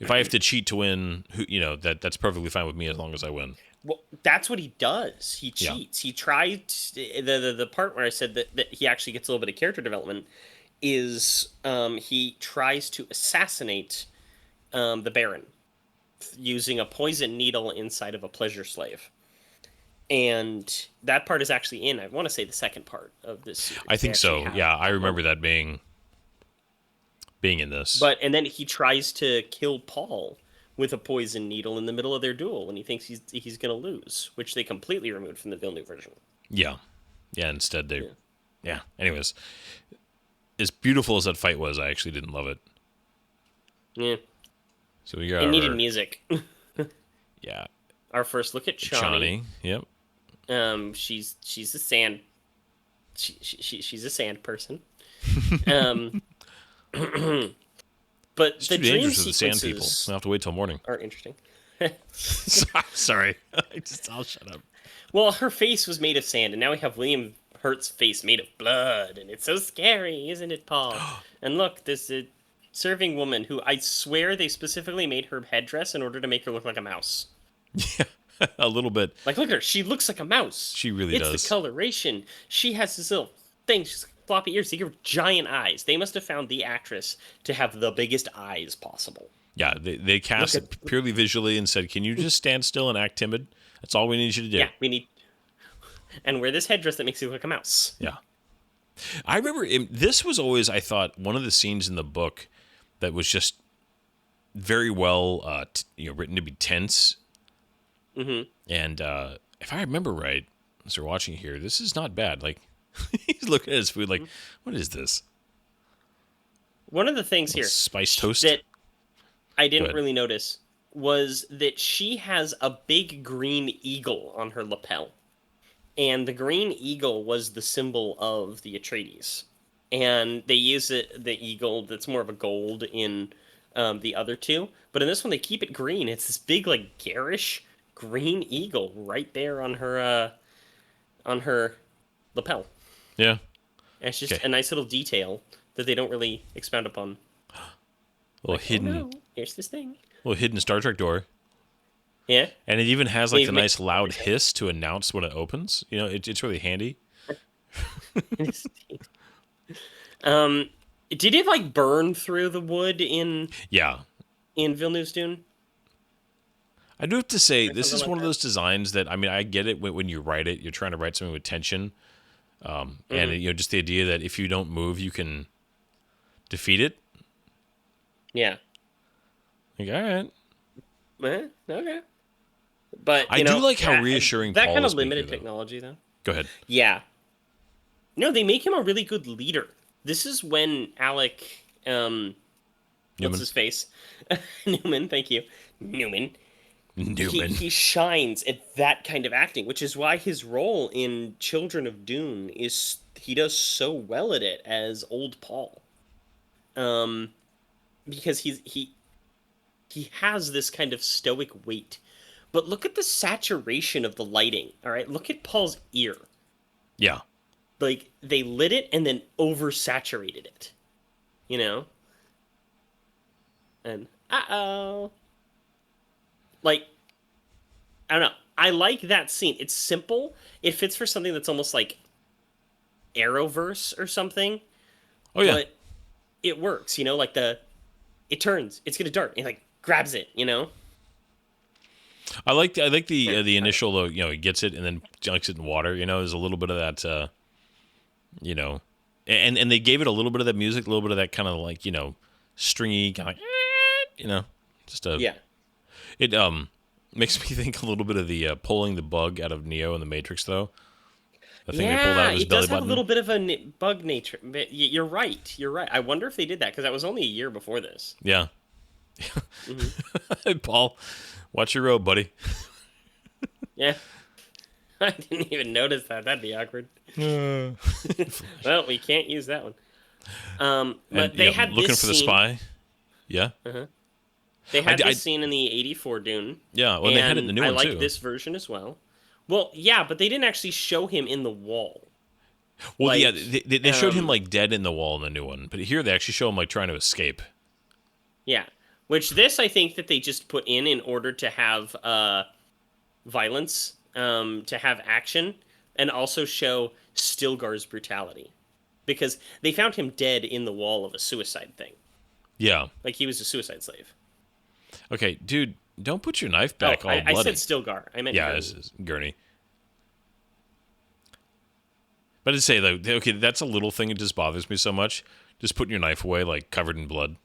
if I have to cheat to win, that's perfectly fine with me as long as I win. Well, that's what he does. He cheats. Yeah. He tries the part where I said that he actually gets a little bit of character development is he tries to assassinate the Baron using a poison needle inside of a pleasure slave. And that part is actually in, I want to say, the second part of this series. I think so. Yeah, I remember that being in this. And then he tries to kill Paul with a poison needle in the middle of their duel when he thinks he's going to lose, which they completely removed from the Villeneuve version. Yeah. Yeah, instead they... Yeah. Anyways, as beautiful as that fight was, I actually didn't love it. Yeah. So we got it needed music. Yeah. Our first look at Chani. Yep. She's a sand... she's a sand person. But it's the too dream dangerous with the sand people. sequences We'll have to wait till morning. are interesting. Sorry. I'll shut up. Well, her face was made of sand, and now we have William Hert's face made of blood, and it's so scary, isn't it, Paul? And look, this serving woman who I swear they specifically made her headdress in order to make her look like a mouse. Yeah, a little bit. Like, look at her. She looks like a mouse. She really does. It's the coloration. She has this little thing. She's got floppy ears. They give her giant eyes. They must have found the actress to have the biggest eyes possible. Yeah, they cast it purely visually and said, can you just stand still and act timid? That's all we need you to do. Yeah, we need... And wear this headdress that makes you look like a mouse. Yeah. I remember, this was always, I thought, one of the scenes in the book that was just very well written to be tense. Mm-hmm. And if I remember right, as we're watching here, this is not bad. Like, he's looking at his food like, what is this? One of the things here spice toast that I didn't really notice was that she has a big green eagle on her lapel. And the green eagle was the symbol of the Atreides. And they use the eagle that's more of a gold in the other two. But in this one, they keep it green. It's this big, like, garish green eagle right there on her lapel. Yeah. And it's just a nice little detail that they don't really expound upon. A little hidden. Oh, no, here's this thing. A little hidden Star Trek door. Yeah. And it even has like the nice loud hiss to announce when it opens. You know, it's really handy. Did it like burn through the wood in Villeneuve's Dune? I do have to say, this is one of those designs that, I mean, I get it when you write it, you're trying to write something with tension. And, just the idea that if you don't move, you can defeat it. Yeah. Like, all right. Okay. But I do like how reassuring that Paul kind of is limited making, technology, though. Go ahead. Yeah. No, they make him a really good leader. This is when Alec, what's his face? Newman, thank you. Newman. He shines at that kind of acting, which is why his role in Children of Dune he does so well at it as old Paul. Because he has this kind of stoic weight. But look at the saturation of the lighting, all right? Look at Paul's ear. Yeah. Like, they lit it and then oversaturated it. You know? And, uh-oh. Like, I don't know. I like that scene. It's simple. It fits for something that's almost like Arrowverse or something. Oh, yeah. But it works, you know? Like, it turns. It's going to dart. It, like, grabs it, you know? I like the initial, he gets it and then dunks it in water. You know, there's a little bit of that, and they gave it a little bit of that music, a little bit of that kind of like, stringy kind of, just a It makes me think a little bit of the pulling the bug out of Neo in the Matrix, though. The thing they pulled out of his belly button. It does have a little bit of a bug nature. You're right. I wonder if they did that because that was only a year before this. Yeah. Hey, Paul. Watch your road, buddy. Yeah. I didn't even notice that. That'd be awkward. Well, we can't use that one. But they had looking this for the scene. spy. Yeah. They had this scene in the 84 Dune. Yeah, well, they had it in the new one, too. I like this version as well. Well, yeah, but they didn't actually show him in the wall. Well, yeah, they showed him, like, dead in the wall in the new one. But here they actually show him, like, trying to escape. Yeah. Which this, I think, that they just put in order to have violence, to have action, and also show Stilgar's brutality. Because they found him dead in the wall of a suicide thing. Yeah. Like, he was a suicide slave. Okay, dude, don't put your knife back all bloody. I said Stilgar. I meant Gurney. This is Gurney. But I'd say, though, okay, that's a little thing that just bothers me so much. Just putting your knife away, like, covered in blood.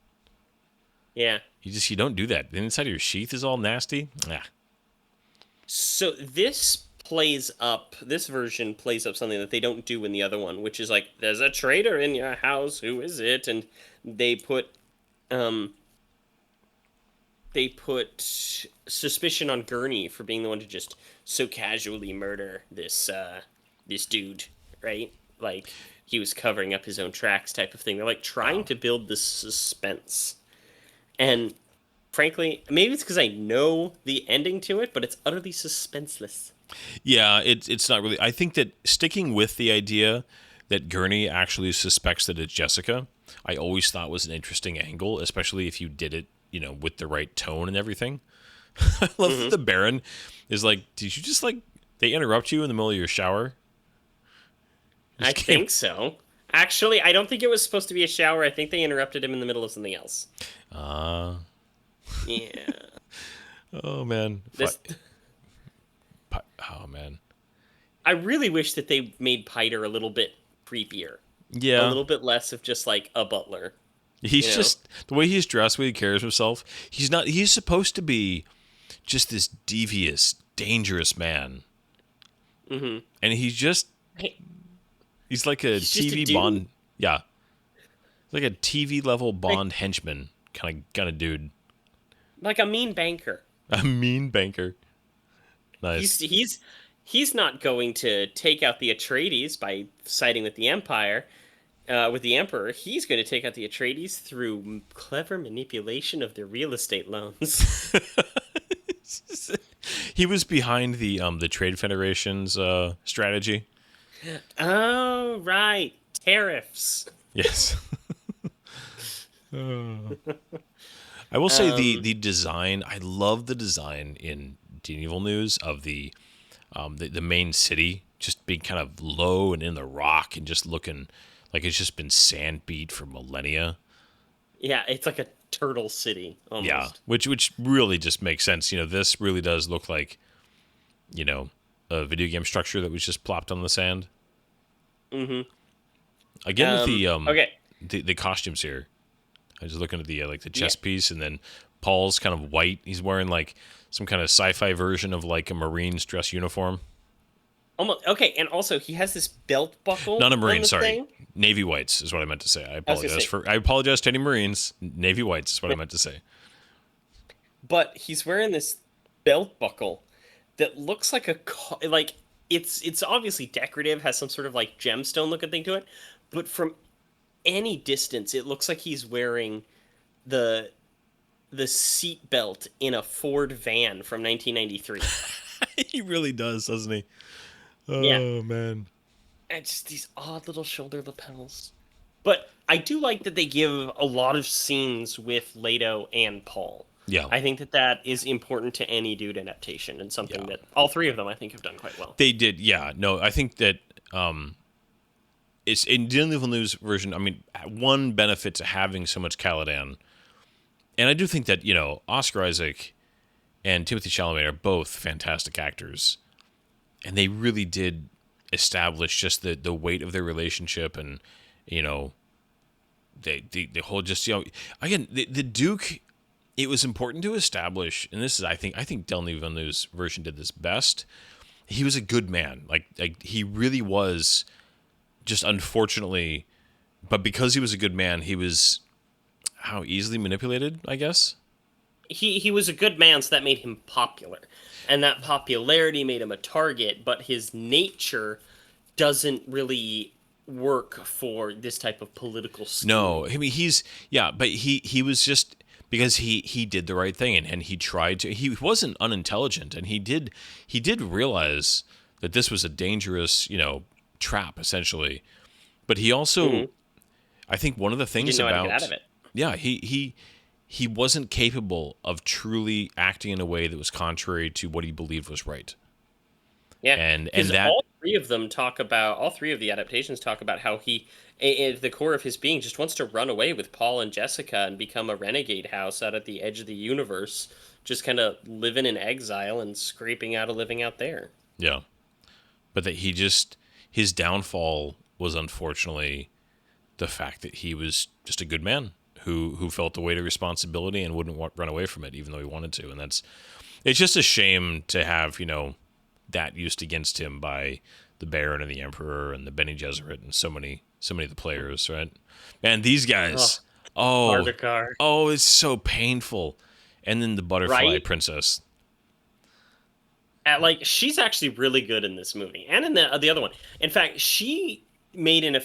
Yeah. You don't do that. The inside of your sheath is all nasty. Yeah. So this version plays up something that they don't do in the other one, which is like, there's a traitor in your house. Who is it? And they put suspicion on Gurney for being the one to just so casually murder this dude, right? Like, he was covering up his own tracks type of thing. They're like trying to build this suspense. And frankly, maybe it's because I know the ending to it, but it's utterly suspenseless. Yeah, it's not really. I think that sticking with the idea that Gurney actually suspects that it's Jessica, I always thought was an interesting angle, especially if you did it, with the right tone and everything. I love that the Baron is like, did you just like they interrupt you in the middle of your shower? I Just came. think so. Actually, I don't think it was supposed to be a shower. I think they interrupted him in the middle of something else. Uh, Yeah. oh man. This, Oh man. I really wish that they made Piter a little bit creepier. A Yeah. little bit less of just like a butler. He's know? just the way he's dressed, the way he carries himself. He's not. He's supposed to be just this devious, dangerous man, and he's just. Hey, He's like a he's just a TV dude. Bond. Yeah, like a TV level Bond henchman kind of dude. Like a mean banker. A mean banker. Nice. He's not going to take out the Atreides by siding with the Empire, with the Emperor. He's going to take out the Atreides through clever manipulation of their real estate loans. He was behind the Trade Federation's strategy. Oh, right. Tariffs. Yes. I will say the design. I love the design in Dune Evil News of the main city just being kind of low and in the rock and just looking like it's just been sand beat for millennia. Yeah, it's like a turtle city almost. Yeah, which really just makes sense. This really does look like a video game structure that was just plopped on the sand. Mm-hmm. Again with the costumes here. I was looking at the like the chest piece, and then Paul's kind of white. He's wearing like some kind of sci-fi version of like a Marine's dress uniform. Almost okay, and also he has this belt buckle. Not a on Marine, the sorry. thing. Navy whites is what I meant to say. I was gonna apologize say- I apologize to any Marines. Navy whites is what I meant to say. But he's wearing this belt buckle that looks like like it's obviously decorative, has some sort of like gemstone looking thing to it, but from any distance it looks like he's wearing the seat belt in a Ford van from 1993. He really does, doesn't he? Oh, Yeah. man. And just these odd little shoulder lapels. But I do like that they give a lot of scenes with Leto and Paul. Yeah. I think that is important to any Dune adaptation, and something that all three of them I think have done quite well. They did, yeah. No, I think that it's in Dune Evil News version. I mean, one benefit to having so much Caladan, and I do think that Oscar Isaac and Timothée Chalamet are both fantastic actors, and they really did establish just the weight of their relationship, and the whole just again the Duke. It was important to establish, and this is I think Denis Villeneuve's version did this best. He was a good man, like he really was. Just unfortunately, but because he was a good man, he was how easily manipulated, I guess. He was a good man, so that made him popular, and that popularity made him a target. But his nature doesn't really work for this type of political scheme. No, I mean but he was just because he did the right thing and he tried to. He wasn't unintelligent, and he did realize that this was a dangerous trap essentially, but he also I think one of the things He didn't know about how to get out of it. Yeah, he wasn't capable of truly acting in a way that was contrary to what he believed was right. Yeah, and 'cause that all three of the adaptations talk about how he, at the core of his being, just wants to run away with Paul and Jessica and become a renegade house out at the edge of the universe, just kind of living in exile and scraping out a living out there. Yeah, but that his downfall was unfortunately the fact that he was just a good man who felt the weight of responsibility and wouldn't run away from it even though he wanted to. And it's just a shame to have, that used against him by the Baron and the Emperor and the Bene Gesserit and so many of the players, right? Man, these guys. Mardukar. Oh, it's so painful. And then the butterfly Right? princess. She's actually really good in this movie and in the other one. In fact, she had an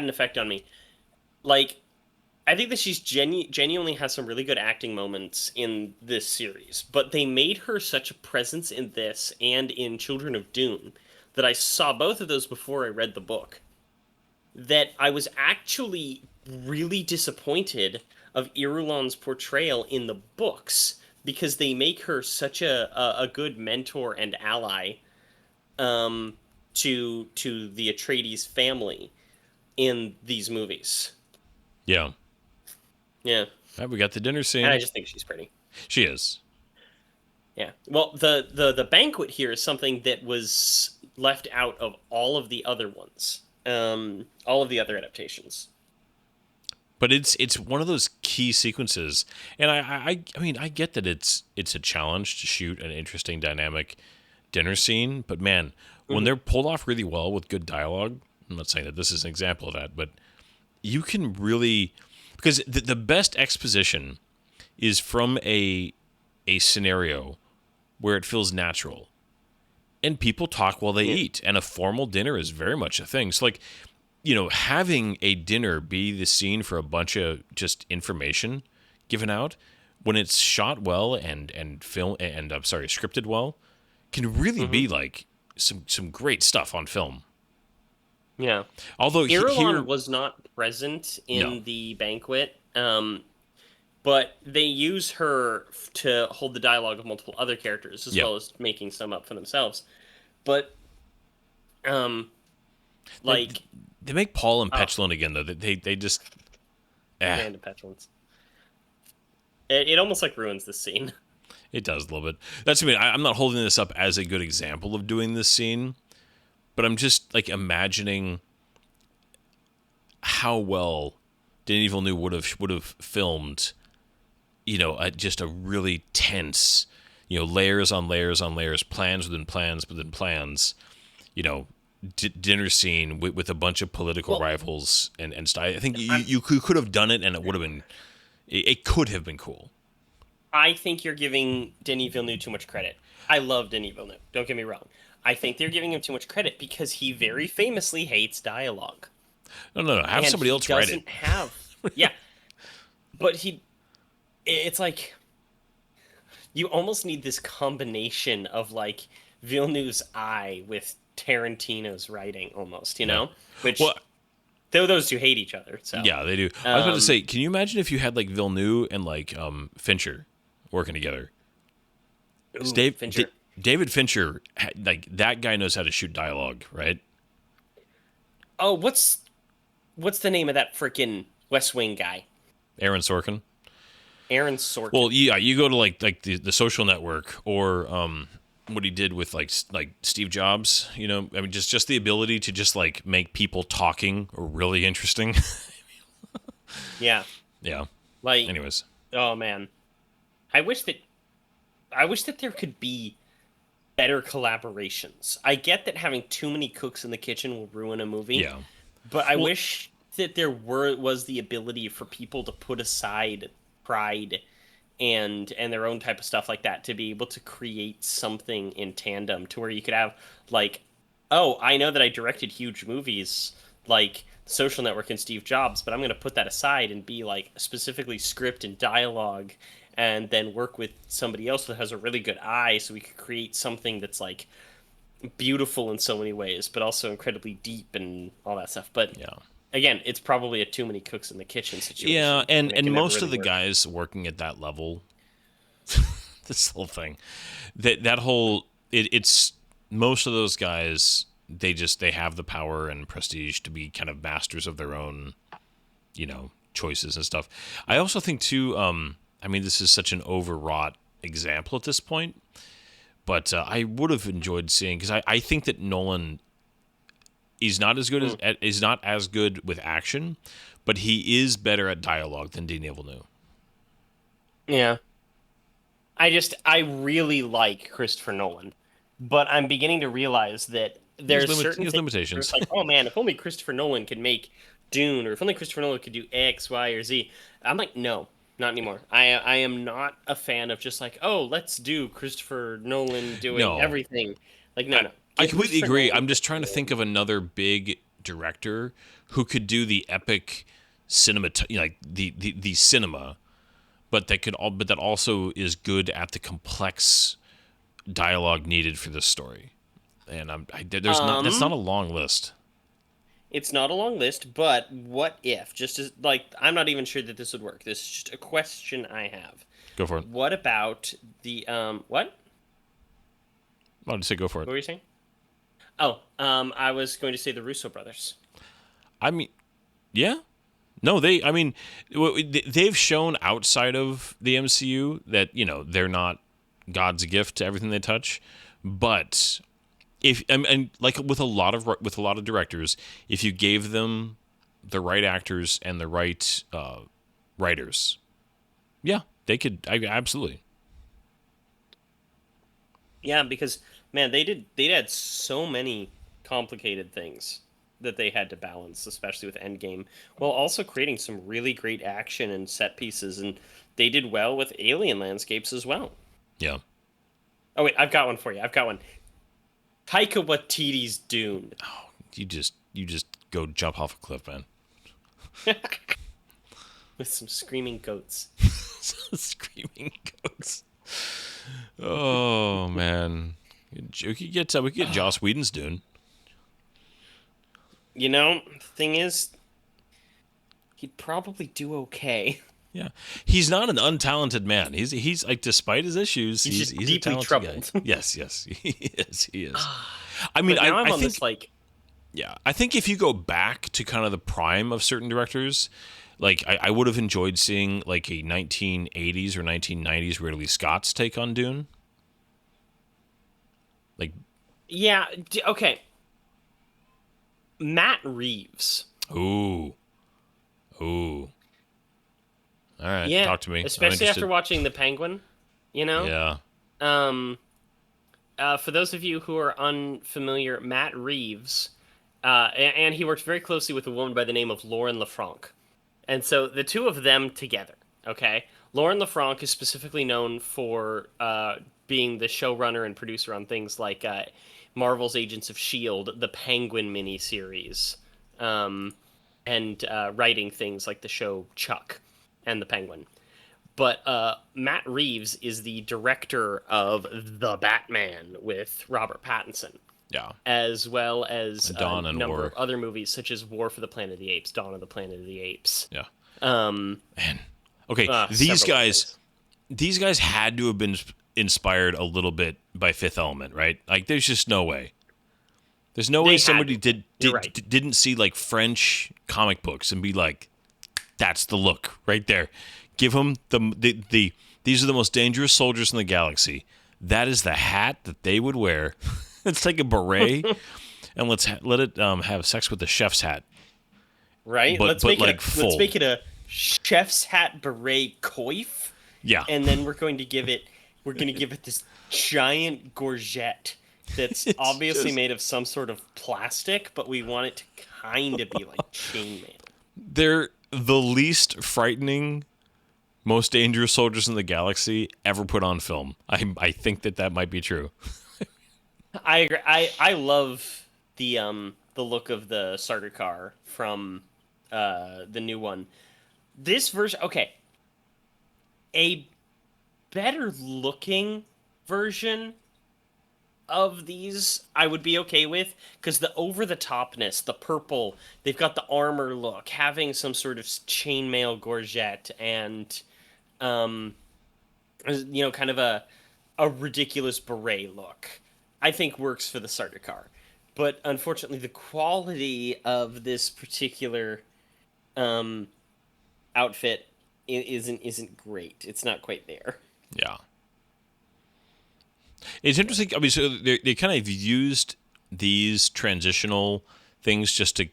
effect on me. Like, I think that she's genuinely has some really good acting moments in this series, but they made her such a presence in this and in Children of Dune that I saw both of those before I read the book. That I was actually really disappointed of Irulan's portrayal in the books because they make her such a good mentor and ally um, to the Atreides family in these movies. Yeah. Yeah. All right, we got the dinner scene. And I just think she's pretty. She is. Yeah. Well, the banquet here is something that was left out of all of the other ones. All of the other adaptations. But it's one of those key sequences, and I mean I get that it's a challenge to shoot an interesting dynamic dinner scene, but man, when they're pulled off really well with good dialogue, I'm not saying that this is an example of that, but you can really, because the best exposition is from a scenario where it feels natural, and people talk while they eat, and a formal dinner is very much a thing. So like, having a dinner be the scene for a bunch of just information given out when it's shot well and film and I'm sorry, scripted well, can really be like some great stuff on film. Yeah. Although Irulan was not present in the banquet, but they use her to hold the dialogue of multiple other characters as well as making some up for themselves. But, like. They make Paul and petulant again, though. They just... And petulance. It almost, like, ruins the scene. It does a little bit. That's, I mean, I'm not holding this up as a good example of doing this scene, but I'm just, like, imagining how well Denis Villeneuve would have filmed, just a really tense, layers on layers on layers, plans within plans within plans, dinner scene with a bunch of political rivals and stuff. I think you could have done it, and it would have been, it could have been cool. I think you're giving Denis Villeneuve too much credit. I love Denis Villeneuve. Don't get me wrong. I think they're giving him too much credit because he very famously hates dialogue. No. Have somebody else write it. Yeah, but it's like you almost need this combination of like Villeneuve's eye with Tarantino's writing almost, which those two hate each other. So yeah, they do. I was about to say, can you imagine if you had like Villeneuve and like Fincher working together? Fincher. David Fincher, like that guy knows how to shoot dialogue, right? Oh, what's the name of that freaking West Wing guy? Aaron Sorkin. Well, yeah, you go to like the Social Network or what he did with like Steve Jobs, I mean just the ability to just like make people talking really interesting. Yeah. Like, anyways. Oh man. I wish that there could be better collaborations. I get that having too many cooks in the kitchen will ruin a movie. Yeah. But I wish that there was the ability for people to put aside pride and their own type of stuff like that to be able to create something in tandem to where you could have like, oh, I know that I directed huge movies like Social Network and Steve Jobs, but I'm going to put that aside and be like specifically script and dialogue and then work with somebody else that has a really good eye so we could create something that's like beautiful in so many ways, but also incredibly deep and all that stuff. But yeah. Again, it's probably a too many cooks in the kitchen situation. Yeah, and most really of the guys working at that level, this whole thing, that whole it's most of those guys. They have the power and prestige to be kind of masters of their own, choices and stuff. I also think too. I mean, this is such an overwrought example at this point, but I would have enjoyed seeing because I think that Nolan. He's not as good is not as good with action, but he is better at dialogue than Denis Villeneuve. Yeah. I really like Christopher Nolan, but I'm beginning to realize that there's certain limitations. Like, oh man, if only Christopher Nolan could make Dune, or if only Christopher Nolan could do X, Y, or Z. I'm like, no, not anymore. I am not a fan of just like, oh, let's do Christopher Nolan doing everything. Like, no. I completely agree. I'm just trying to think of another big director who could do the epic like the cinema, but that also is good at the complex dialogue needed for this story. And that's not a long list. It's not a long list, but what if? Just as like, I'm not even sure that this would work. This is just a question I have. Go for it. What about the what? I'll just say go for it. What were you saying? Oh, I was going to say the Russo brothers. I mean, yeah. No, they've shown outside of the MCU that, they're not God's gift to everything they touch, but and like with a lot of directors, if you gave them the right actors and the right writers, yeah, they could. Absolutely. Yeah, because man, they had so many complicated things that they had to balance, especially with Endgame, while also creating some really great action and set pieces, and they did well with alien landscapes as well. Yeah. Oh wait, I've got one for you. I've got one. Taika Waititi's Dune. Oh, you just go jump off a cliff, man. With some screaming goats. Screaming goats. Oh man, we could get Joss Whedon's Dune. The thing is, he'd probably do okay. Yeah, he's not an untalented man. He's like, despite his issues, he's deeply a talented troubled guy. Yes, he is. I mean, I think this, like, yeah, I think if you go back to kind of the prime of certain directors, like I would have enjoyed seeing like a 1980s or 1990s Ridley Scott's take on Dune. Like, yeah, okay. Matt Reeves. Ooh. All right, Yeah, talk to me. especially after watching The Penguin. Yeah. For those of you who are unfamiliar, Matt Reeves, and he worked very closely with a woman by the name of Lauren LaFranc. And so the two of them together, okay? Lauren LaFranc is specifically known for being the showrunner and producer on things like Marvel's Agents of S.H.I.E.L.D., the Penguin miniseries, and writing things like the show Chuck and the Penguin. But Matt Reeves is the director of The Batman with Robert Pattinson. Yeah. As well as Dawn a and number War. of other movies, such as War for the Planet of the Apes, Dawn of the Planet of the Apes. Yeah. Man. Okay, these guys had to have been inspired a little bit by Fifth Element, right? Like, there's just no way. There's no way somebody didn't see like French comic books and be like, that's the look right there. Give them the these are the most dangerous soldiers in the galaxy. That is the hat that they would wear. Let's take a beret and let it have sex with the chef's hat. Right? Let's make it a chef's hat beret coif. Yeah. And then we're going to give it this giant gorget that's obviously made of some sort of plastic, but we want it to kind of be like chainmail. They're the least frightening, most dangerous soldiers in the galaxy ever put on film. I think that might be true. I agree. I love the look of the starter car from the new one. This version, okay, a better looking version of these I would be okay with, because the over the topness, the purple, they've got the armor look, having some sort of chainmail gorget and kind of a ridiculous beret look, I think works for the starter car. But unfortunately, the quality of this particular outfit isn't great. It's not quite there. Yeah. It's interesting. I mean, so they kind of used these transitional things just to,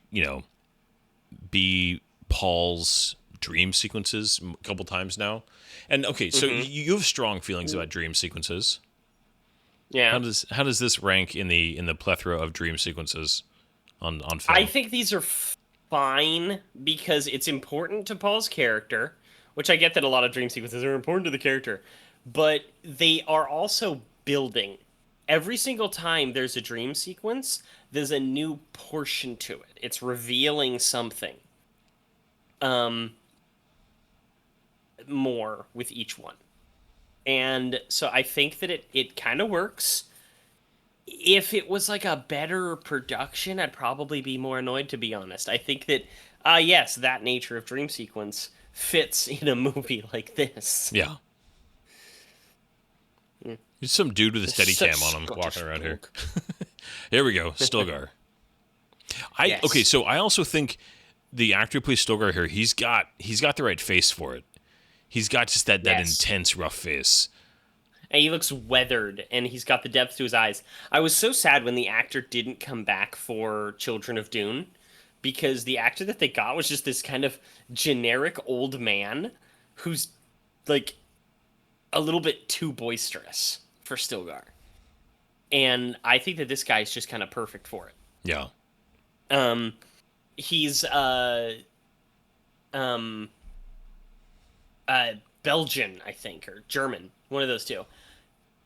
be Paul's dream sequences a couple times now. And okay, so you have strong feelings about dream sequences. Yeah. How does this rank in the plethora of dream sequences on film? I think these are fine because it's important to Paul's character, which I get that a lot of dream sequences are important to the character, but they are also building. Every single time there's a dream sequence, there's a new portion to it. It's revealing something. um, more with each one. And so I think that it kind of works. If it was like a better production, I'd probably be more annoyed, to be honest. I think that, yes, that nature of dream sequence fits in a movie like this. Yeah. There's some dude with a steady Such cam on him Scottish walking around here. folk. Here we go, Stilgar. Yes. Okay, so I also think the actor who plays Stilgar here, he's got the right face for it. He's got just that Yes. intense rough face. And he looks weathered, and he's got the depth to his eyes. I was so sad when the actor didn't come back for Children of Dune, because the actor that they got was just this kind of generic old man who's like a little bit too boisterous for Stilgar. And I think that this guy is just kind of perfect for it. Yeah. He's Belgian, I think, or German, one of those two.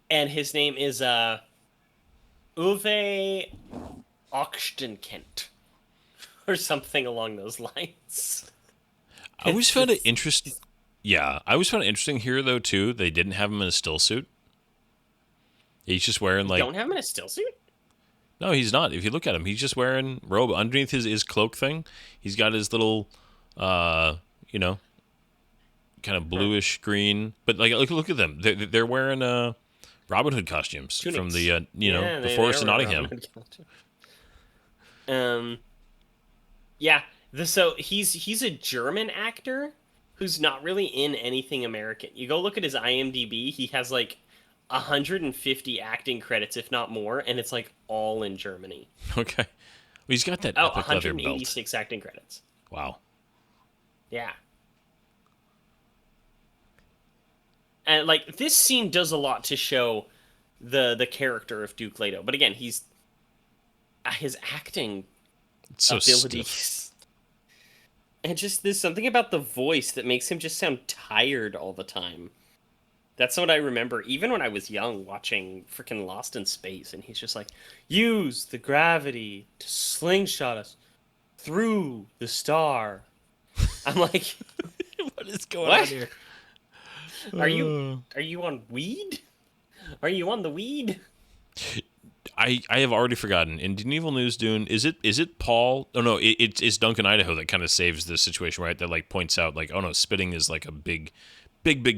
And his name is Uwe Ochstenkent, or something along those lines. I always found it interesting. Yeah, I always found it interesting here, though, too. They didn't have him in a still suit. He's just wearing, like... Don't have him in a still suit? No, he's not. If you look at him, he's just wearing robe. Underneath his cloak thing, he's got his little, kind of bluish green. But, like, look at them. They're wearing Robin Hood costumes Tunics. from the, the Forest of Nottingham. Yeah. So he's a German actor who's not really in anything American. You go look at his IMDb, he has like 150 acting credits, if not more, and it's like all in Germany. Okay. Well, he's got that Oh, epic leather belt. 186 acting credits. Wow. Yeah. And like this scene does a lot to show the character of Duke Leto. But again, his acting It's so abilities. stiff. And just there's something about the voice that makes him just sound tired all the time. That's what I remember, even when I was young, watching freaking Lost in Space, and he's just like, use the gravity to slingshot us through the star. I'm like, What is going What? on here? are you on weed? Are you on the weed? I have already forgotten. In Dune Evil News, Dune, is it Paul? Oh no, it's Duncan Idaho that kind of saves the situation, right? That like points out like, oh no, spitting is like a big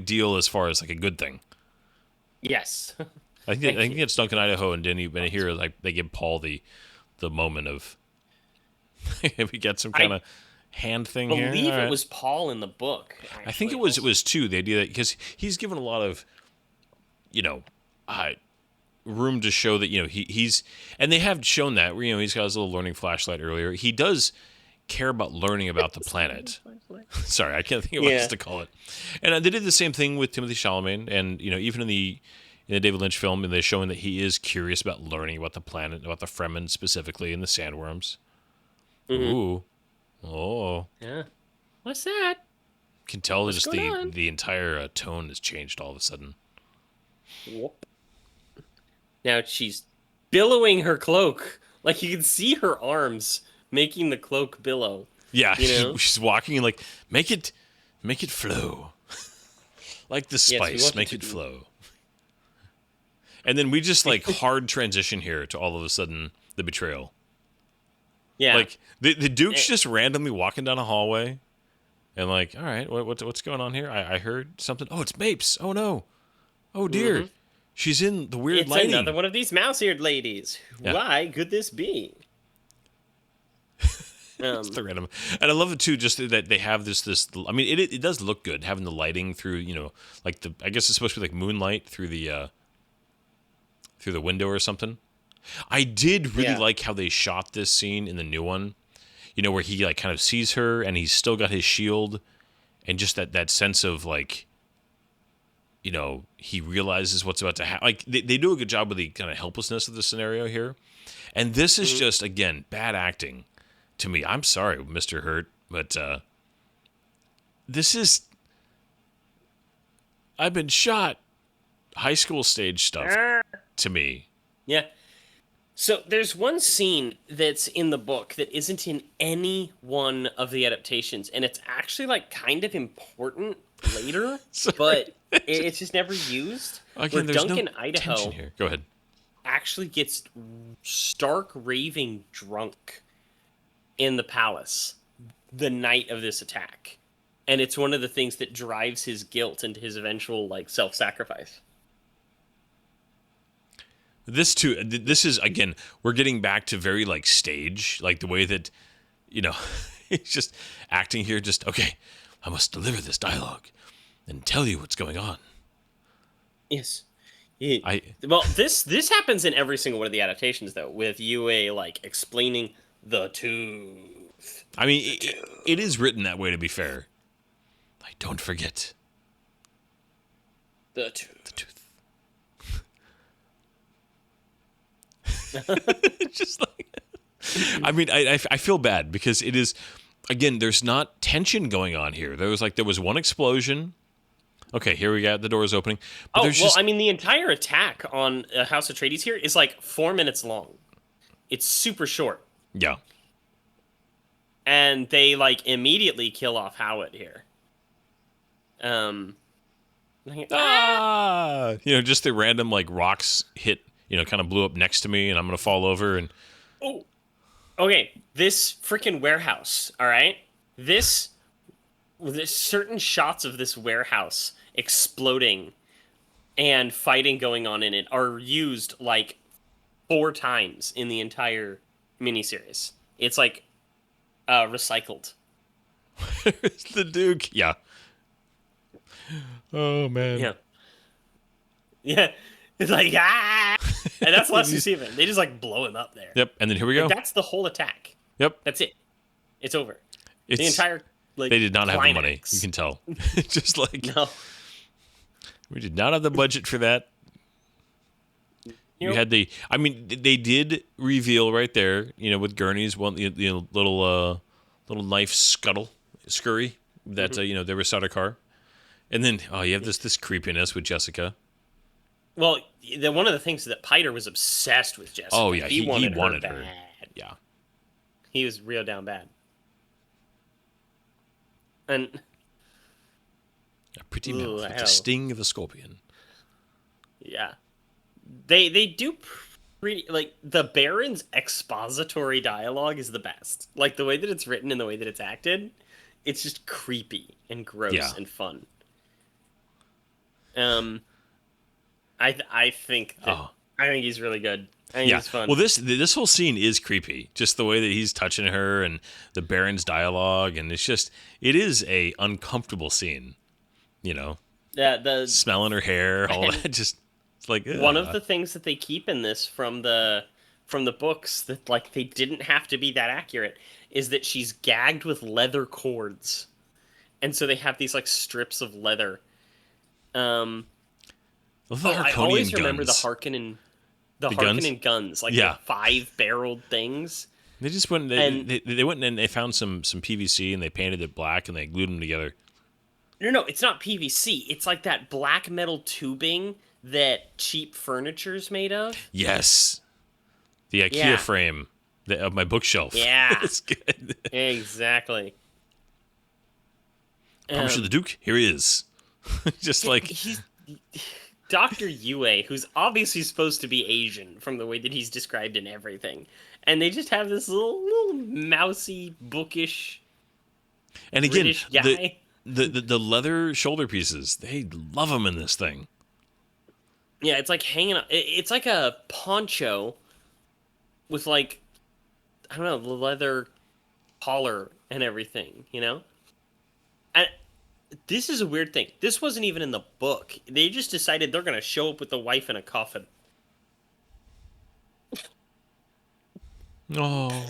deal as far as like a good thing. Yes. I think it's Duncan Idaho and Denny here like they give Paul the moment of we get some kind of hand thing here. I believe All it right. was Paul in the book. I think it actually. was too the idea that because he's given a lot of room to show that he's and they have shown that he's got his little learning flashlight earlier. He does care about learning about the planet. Sorry, I can't think of what else to call it. And they did the same thing with Timothy Chalamet, and even in the David Lynch film, and they're showing that he is curious about learning about the planet, about the Fremen specifically, and the sandworms. Mhm. Ooh, oh, Yeah. What's that? can tell What's just going on? the entire tone has changed all of a sudden. Whoop. Now she's billowing her cloak. Like you can see her arms making the cloak billow. Yeah, You know? she's walking and like make it flow, like the we spice, want it make to it be- flow. And then we just like hard transition here to all of a sudden the betrayal. Yeah. Like the Duke's just randomly walking down a hallway, and like, all right, what's going on here? I heard something. Oh, it's Mapes. Oh no. Oh dear. She's in the weird it's lighting. another one of these mouse-eared ladies. Yeah. Why could this be? It's the random, and I love it too. Just that they have this. I mean, it does look good having the lighting through. Like I guess it's supposed to be like moonlight through the window or something. I did really like how they shot this scene in the new one. Where he like kind of sees her and he's still got his shield, and just that sense of like, he realizes what's about to happen. Like they do a good job with the kind of helplessness of the scenario here, and this is just again bad acting. To me, I'm sorry, Mr. Hurt, but this is... I've been shot. High school stage stuff to me. Yeah. So there's one scene that's in the book that isn't in any one of the adaptations, and it's actually like kind of important later, Sorry. but it's just never used. Where Again, there's Duncan, no Idaho, tension here. Go ahead. actually gets stark raving drunk in the palace the night of this attack, and it's one of the things that drives his guilt into his eventual like self-sacrifice. This too. This is again. We're getting back to very like stage, like the way that, you know, he's just acting here. Just okay. I must deliver this dialogue and tell you what's going on. Yes. Well, this happens in every single one of the adaptations, though, with Yue like explaining the tooth. I mean, it is written that way. To be fair, like don't forget The tooth. the tooth. Just like, I mean, I feel bad because it is, again, there's not tension going on here. There was one explosion. Okay, here we got the doors opening. But Oh, well, I mean, the entire attack on House Atreides here is like 4 minutes long. It's super short. yeah. And they like immediately kill off Howard here. Just the random like rocks hit, kind of blew up next to me and I'm going to fall over and Oh, okay. This freaking warehouse. All right. There's certain shots of this warehouse exploding and fighting going on in it are used like 4 times in the entire miniseries. It's like recycled. the Duke. Yeah. Oh man. Yeah. Yeah. It's like, ah! And that's less you see of him. They just like blow him up there. Yep. And then here we go. Like, that's the whole attack. Yep. That's it. It's over. The entire like they did not have the money. climax. You can tell. Just like No. we did not have the budget for that. You had they did reveal right there, with Gurney's little knife scurry that they were started a car, and then you have this creepiness with Jessica. Well, one of the things that Piter was obsessed with Jessica. Oh yeah, he wanted her her. bad. Yeah, He was real down bad. And a pretty mouth with the sting of a scorpion. Yeah, they do pretty like the Baron's expository dialogue is the best. Like the way that it's written and the way that it's acted, it's just creepy and gross and fun. I think he's really good. I think he's fun. Well, this whole scene is creepy. Just the way that he's touching her and the Baron's dialogue, and it is a uncomfortable scene. Yeah, the smelling her hair, all that. Just it's like one of the things that they keep in this from the books that like they didn't have to be that accurate is that she's gagged with leather cords, and so they have these like strips of leather. I always remember the Harkonnen guns, like the 5-barreled things. They just went they went and they found some PVC and they painted it black and they glued them together. No, it's not PVC. It's like that black metal tubing that cheap furniture's made of. Yes, the IKEA frame of my bookshelf. Yeah, it's good. Exactly. Publisher the Duke, here he is. Just like he's Dr. Yue, who's obviously supposed to be Asian from the way that he's described in everything, and they just have this little mousy, bookish, and again British guy. The leather shoulder pieces, they love them in this thing. Yeah, it's like hanging. It's like a poncho with like, I don't know, the leather collar and everything. And this is a weird thing. This wasn't even in the book. They just decided they're gonna show up with the wife in a coffin. Oh.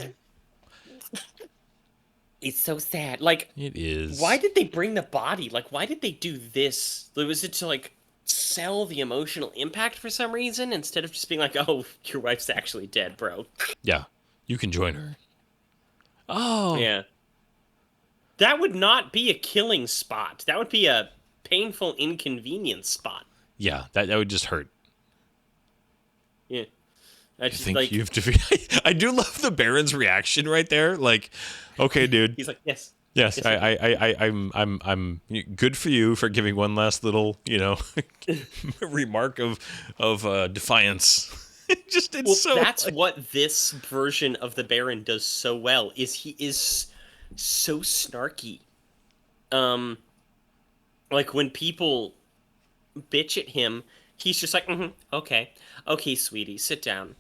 It's so sad. Like, it is. Why did they bring the body? Like, why did they do this? Was it to like sell the emotional impact for some reason instead of just being like, "Oh, your wife's actually dead, bro"? Yeah, you can join her. Oh, yeah. That would not be a killing spot. That would be a painful inconvenience spot. Yeah, that would just hurt. Yeah. I think you've defeated. I do love the Baron's reaction right there. Like, okay, dude. He's like, yes. Yes, I'm good for you for giving one last little, remark of defiance. That's what this version of the Baron does so well. Is he is so snarky. Like when people bitch at him, he's just like, okay, sweetie, sit down.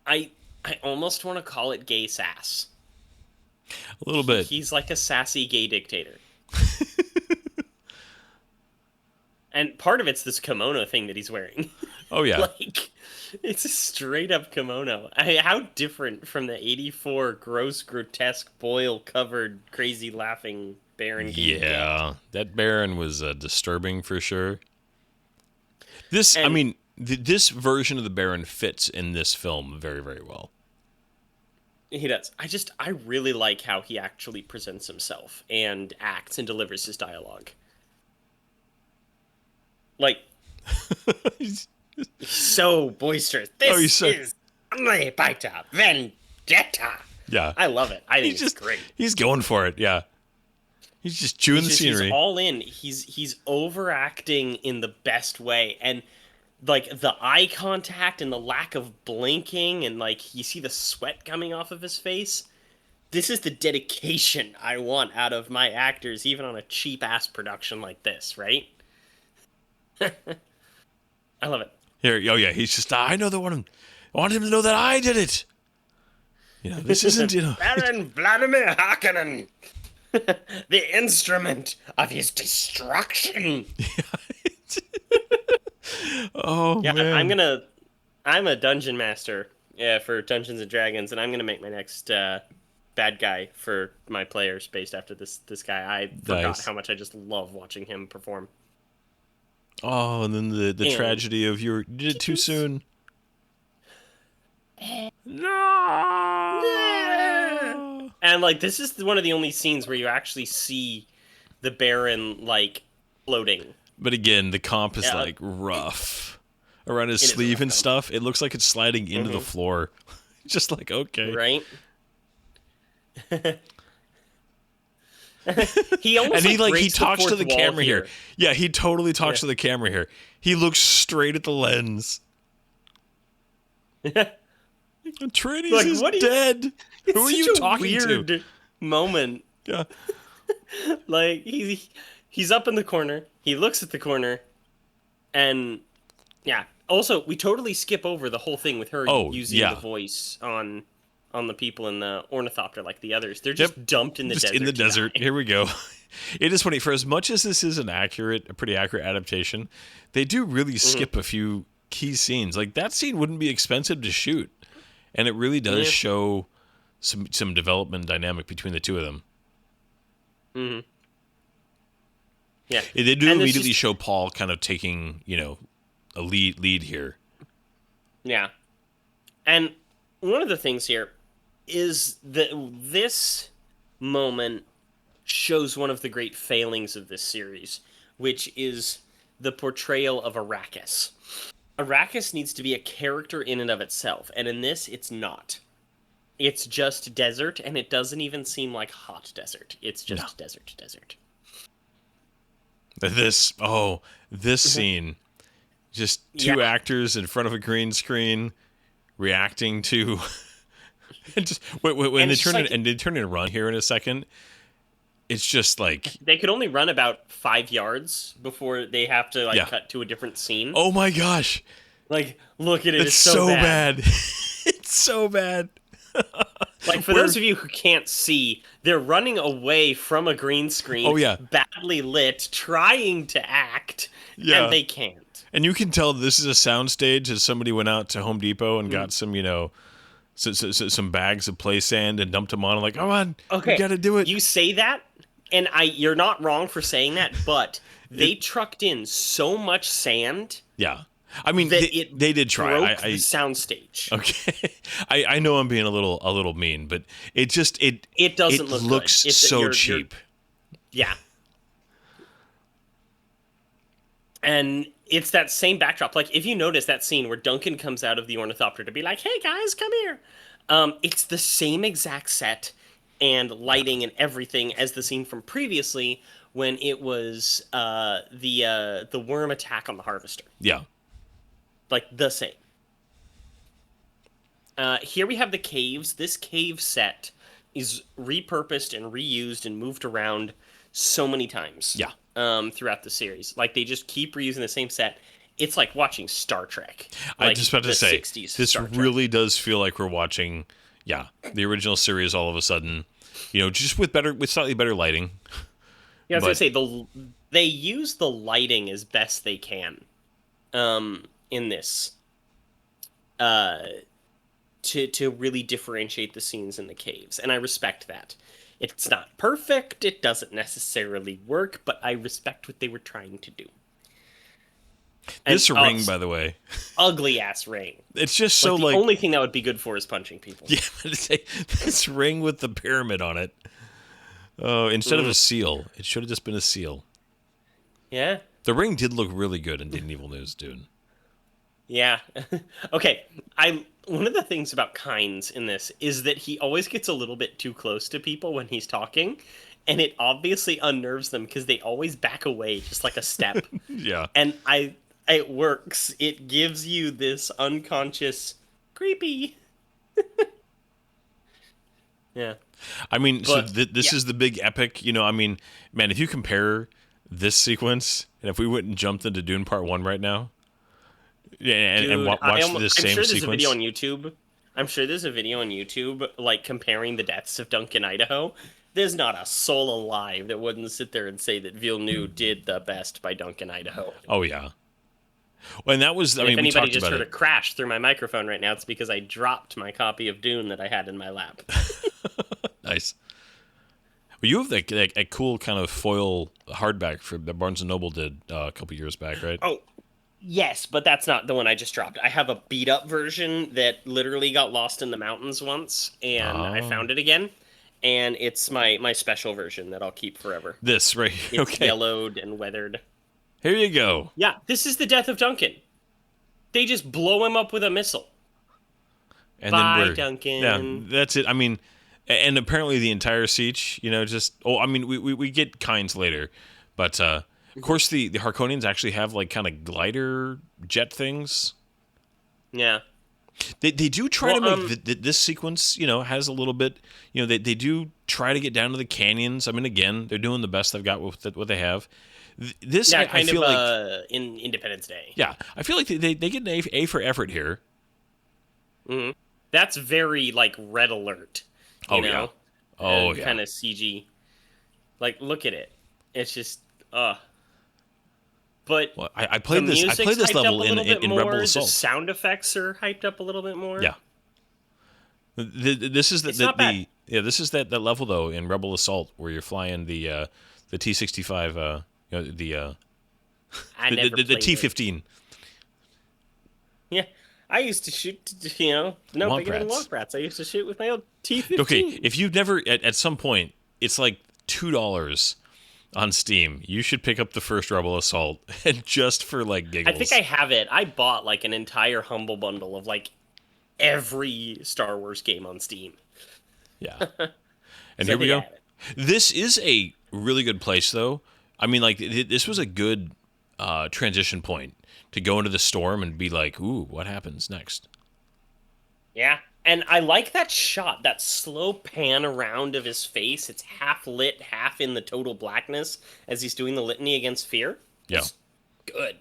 I almost want to call it gay sass. A little bit. He's like a sassy gay dictator. And part of it's this kimono thing that he's wearing. Oh, yeah. Like, it's a straight up kimono. How different from the 84 gross, grotesque, boil-covered, crazy laughing Baron. Yeah, that Baron was disturbing for sure. This version of the Baron fits in this film very, very well. He does. I really like how he actually presents himself and acts and delivers his dialogue. Like, he's so boisterous. This is my bita vendetta. Yeah. I love it. I think it's great. He's going for it, yeah. He's just chewing the scenery. He's all in. He's overacting in the best way. And like the eye contact and the lack of blinking and like you see the sweat coming off of his face. This is the dedication I want out of my actors, even on a cheap ass production like this, right? I love it. He's just, I know the one. I want him to know that I did it. This isn't, Baron Vladimir Harkonnen, the instrument of his destruction. Oh, yeah, man. I'm a dungeon master for Dungeons and Dragons, and I'm going to make my next bad guy for my players based after this guy. I forgot how much I just love watching him perform. Oh, and then the tragedy of you did it too soon. No. And like this is one of the only scenes where you actually see the Baron like floating. But again, the comp is like rough around his sleeve and stuff. It looks like it's sliding into the floor. Just like okay, right? He almost he talks to the camera here. Yeah, he totally talks to the camera here. He looks straight at the lens. Atreides is dead. Who are you talking to? Weird moment. Yeah. Like he's up in the corner. He looks at the corner, and yeah. Also, we totally skip over the whole thing with her using the voice on the people in the ornithopter like the others. They're just dumped in the desert. In the desert. Here we go. It is funny. For as much as this is a pretty accurate adaptation, they do really skip a few key scenes. Like that scene wouldn't be expensive to shoot, and it really does show some development dynamic between the two of them. Mm-hmm. Yeah, they do immediately show Paul kind of taking a lead here. Yeah, and one of the things here is that this moment shows one of the great failings of this series, which is the portrayal of Arrakis. Arrakis needs to be a character in and of itself, and in this, it's not. It's just desert, and it doesn't even seem like hot desert. It's just desert. This scene, just two actors in front of a green screen reacting to... just when they turn it and they turn it around here in a second, it's just like they could only run about 5 yards before they have to cut to a different scene. Oh my gosh! Like, look at it. It's so bad. It's so bad. Like for those of you who can't see, they're running away from a green screen. Oh yeah, badly lit, trying to act, and they can't. And you can tell this is a soundstage as somebody went out to Home Depot and got some, some bags of play sand and dumped them on. I'm like, come on, we got to do it. You say that, and you're not wrong for saying that, but they trucked in so much sand. Yeah. I mean, they did try. Broke the soundstage. Okay, I know I'm being a little mean, but it doesn't look looks good. So cheap. Yeah, and it's that same backdrop. Like, if you notice that scene where Duncan comes out of the ornithopter to be like, "Hey guys, come here," it's the same exact set and lighting and everything as the scene from previously when it was the worm attack on the harvester. Yeah. Like the same. Here we have the caves. This cave set is repurposed and reused and moved around so many times. Yeah. Throughout the series, like they just keep reusing the same set. It's like watching Star Trek. I Like just about to the say 60s this Star Trek. really does feel like we're watching, the original series all of a sudden, just with slightly better lighting. Yeah, I was gonna say they use the lighting as best they can, in this, to really differentiate the scenes in the caves, and I respect that. It's not perfect. It doesn't necessarily work, but I respect what they were trying to do. This ring, by the way, ugly ass ring. it's just so The only thing that would be good for is punching people. yeah. This ring with the pyramid on it. Oh, instead of a seal, it should have just been a seal. Yeah. The ring did look really good in Didn't Evil News, dude. Yeah. Okay. One of the things about Kynes in this is that he always gets a little bit too close to people when he's talking, and it obviously unnerves them because they always back away just like a step. Yeah. And it works. It gives you this unconscious creepy. Yeah. I mean, But, this is the big epic, I mean, man, if you compare this sequence, and if we went and jumped into Dune Part 1 right now, and watch this same I'm sure there's sequence. a video on YouTube. I'm sure there's a video on YouTube, like, comparing the deaths of Duncan, Idaho. There's not a soul alive that wouldn't sit there and say that Villeneuve did the best by Duncan, Idaho. Oh, yeah. Well, and that was, If we anybody talked just about heard it. a crash through my microphone right now, it's because I dropped my copy of Dune that I had in my lap. Nice. Well, you have a cool kind of foil hardback that Barnes & Noble did a couple years back, right? Oh, yes, but that's not the one I just dropped. I have a beat-up version that literally got lost in the mountains once, and I found it again. And it's my special version that I'll keep forever. This, right here. It's Okay. yellowed and weathered. Here you go. Yeah, this is the death of Duncan. They just blow him up with a missile. And Bye, then Duncan. Yeah, that's it. I mean, and apparently the entire siege, we get Kynes later, but of course the Harkonians actually have like kind of glider jet things. Yeah. They do try to Well, make this sequence, has a little bit, they do try to get down to the canyons. I mean, again, they're doing the best they've got with what they have. This, Yeah, I feel like in Independence Day. yeah, I feel like they get an A for effort here. Mm-hmm. That's very, like, Red Alert. You Yeah. know? Oh, yeah. Kind of CG. Like, look at it. It's just, But Well, I played this. I played this level in Rebel Assault. The sound effects are hyped up a little bit more. Yeah. This is It's not bad. this is that level though in Rebel Assault where you're flying the T-65 the I never the played it. T-15. Yeah, I used to shoot. No Womp bigger than rats. Womp Rats. I used to shoot with my old T-15. Okay, if you've never at some point, it's like $2 on Steam. You should pick up the first Rebel Assault and just for like giggles. I think I have it. I bought like an entire humble bundle of like every Star Wars game on Steam. Yeah. And So here we I go. have it. This is a really good place, though. I mean, like, this was a good transition point to go into the storm and be like, ooh, what happens next? Yeah. And I like that shot, that slow pan around of his face. It's half lit, half in the total blackness as he's doing the litany against fear. Yeah. It's good.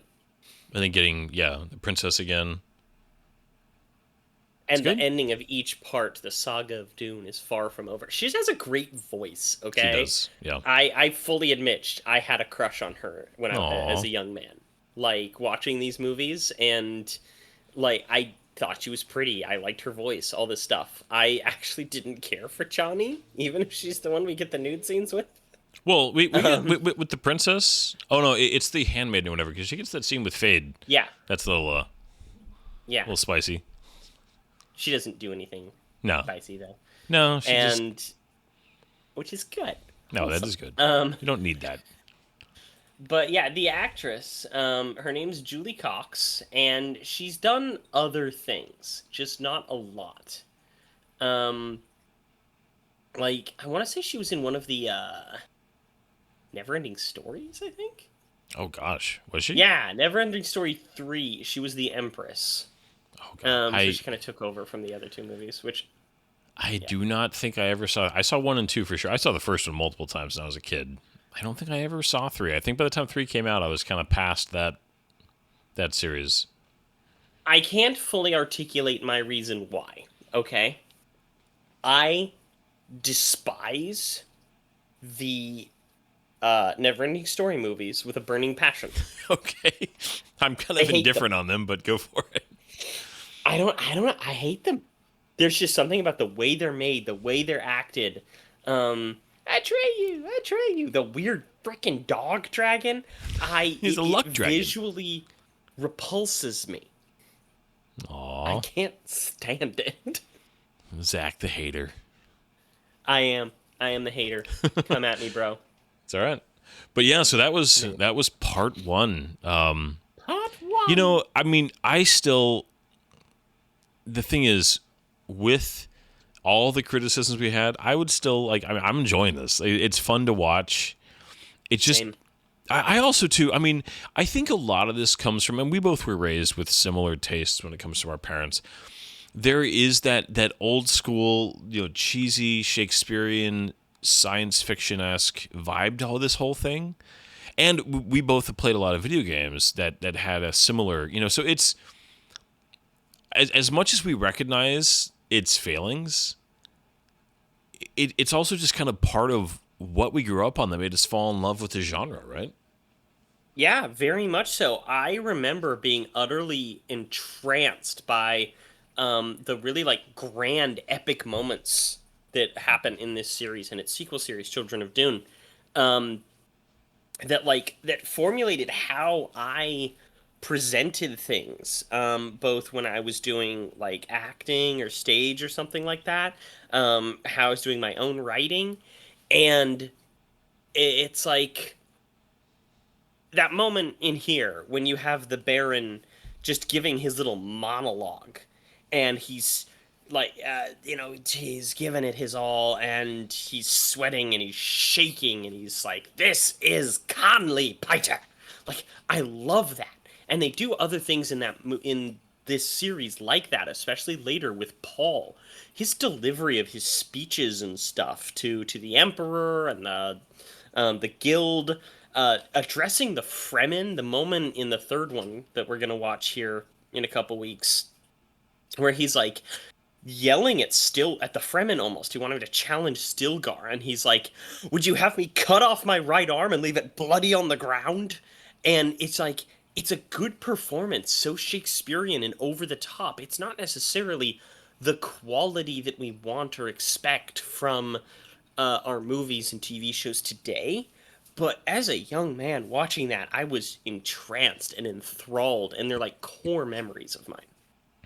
And then getting, the princess again. And the good. ending of each part, the saga of Dune, is far from over. She has a great voice, okay? She does, yeah. I fully admit I had a crush on her when Aw. as a young man. Like, watching these movies, and, like, I thought she was pretty. I liked her voice, all this stuff. I actually didn't care for Chani, even if she's the one we get the nude scenes with. Well, we get, with the princess. Oh no, it's the handmaiden or whatever because she gets that scene with Fade. Yeah, That's a little spicy. she doesn't do anything No, spicy, though. no, she And, which is good. no, that is good. Um, You don't need that. But yeah, the actress, her name's Julie Cox, and she's done other things, just not a lot. Um, like I want to say she was in one of the Neverending Stories, I think. Oh gosh, was she? Yeah, Neverending Story 3. She was the Empress. Oh god, So she kind of took over from the other two movies, which I yeah. do not think I ever saw. I saw 1 and 2 for sure. I saw the first one multiple times when I was a kid. I don't think I ever saw 3. I think by the time 3 came out, I was kind of past that series. I can't fully articulate my reason why. Okay, I despise the Neverending Story movies with a burning passion. Okay, I'm kind I of hate indifferent on them, but go for it. I hate them. There's just something about the way they're made, the way they're acted. I tray you. The weird freaking dog dragon. He's a luck it dragon. visually repulses me. I Aw, can't stand it. Zach the hater. I am. I am the hater. Come at me, bro. It's all right. But yeah, so that was part 1. Part one. You know, I mean, the thing is, with all the criticisms we had, I would still like. I mean, I'm enjoying this. It's fun to watch. It's just. Same. I also too. I mean, I think a lot of this comes from, and we both were raised with similar tastes when it comes to our parents. There is that old school, cheesy Shakespearean science fiction esque vibe to all this whole thing, and we both have played a lot of video games that had a similar, So it's as much as we recognize its failings, it's also just kind of part of what we grew up on that made us fall in love with the genre, right? Yeah, very much so. I remember being utterly entranced by the really like grand epic moments that happen in this series and its sequel series, Children of Dune. Um, that formulated how I presented things, both when I was doing like acting or stage or something like that, how I was doing my own writing, and it's like that moment in here when you have the Baron just giving his little monologue, and he's like, he's giving it his all, and he's sweating and he's shaking, and he's like, "This is Conley Piter." Like, I love that, and they do other things in this series like that, especially later with Paul. His delivery of his speeches and stuff to the Emperor and the guild, addressing the Fremen, the moment in the third one that we're gonna watch here in a couple weeks, where he's like yelling at the Fremen almost. He wanted to challenge Stilgar, and he's like, "Would you have me cut off my right arm and leave it bloody on the ground?" And it's like, it's a good performance, so Shakespearean and over the top. It's not necessarily the quality that we want or expect from our movies and TV shows today. But as a young man watching that, I was entranced and enthralled, and they're like core memories of mine.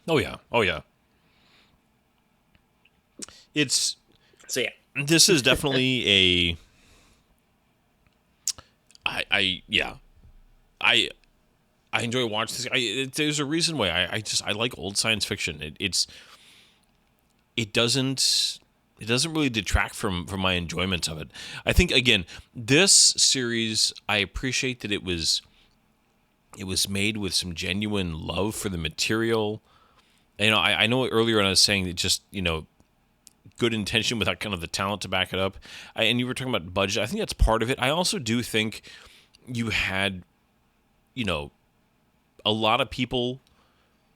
Oh yeah. Oh yeah. It's So yeah, This is definitely a. Yeah, I enjoy watching this. There's a reason why I like old science fiction. It doesn't really detract from my enjoyment of it. I think again, this series, I appreciate that it was made with some genuine love for the material. I know earlier when I was saying that just good intention without kind of the talent to back it up. And you were talking about budget. I think that's part of it. I also do think you had, a lot of people,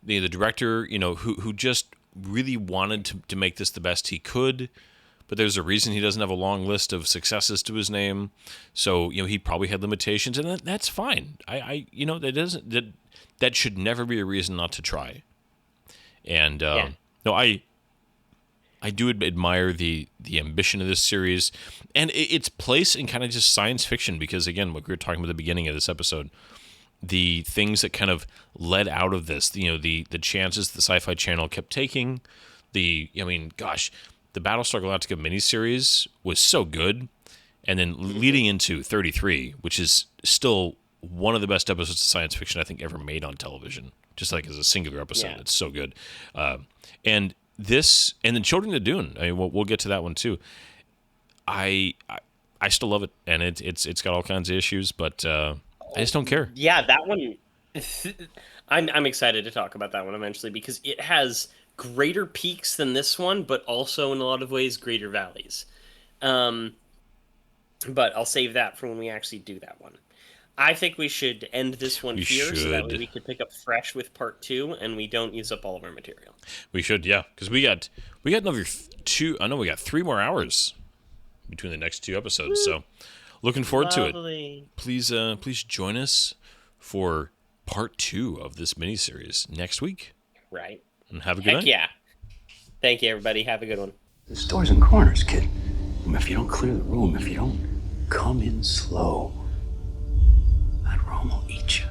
the director, who just really wanted to make this the best he could. But there's a reason he doesn't have a long list of successes to his name. So, he probably had limitations, and that's fine. That should never be a reason not to try. And, Yeah. no, I do admire the ambition of this series and its place in kind of just science fiction, because again, what we were talking about at the beginning of this episode, the things that kind of led out of this, the chances the Sci-Fi Channel kept taking, the Battlestar Galactica miniseries was so good, and then leading into 33, which is still one of the best episodes of science fiction I think ever made on television. Just like as a singular episode, Yeah. it's so good. And this, and then Children of Dune. I mean, we'll get to that one too. I still love it, and it's got all kinds of issues, but I just don't care. Yeah, that one. I'm excited to talk about that one eventually because it has greater peaks than this one, but also in a lot of ways greater valleys. But I'll save that for when we actually do that one. I think we should end this one here so that way we could pick up fresh with part 2 and we don't use up all of our material. We should, yeah, because we got another 2. I know we got 3 more hours between the next 2 episodes, so looking forward to it. Please join us for part 2 of this miniseries next week. Right. And have a good night. Yeah. Thank you, everybody. Have a good one. There's doors and corners, kid. If you don't clear the room, if you don't come in slow, that room will eat you.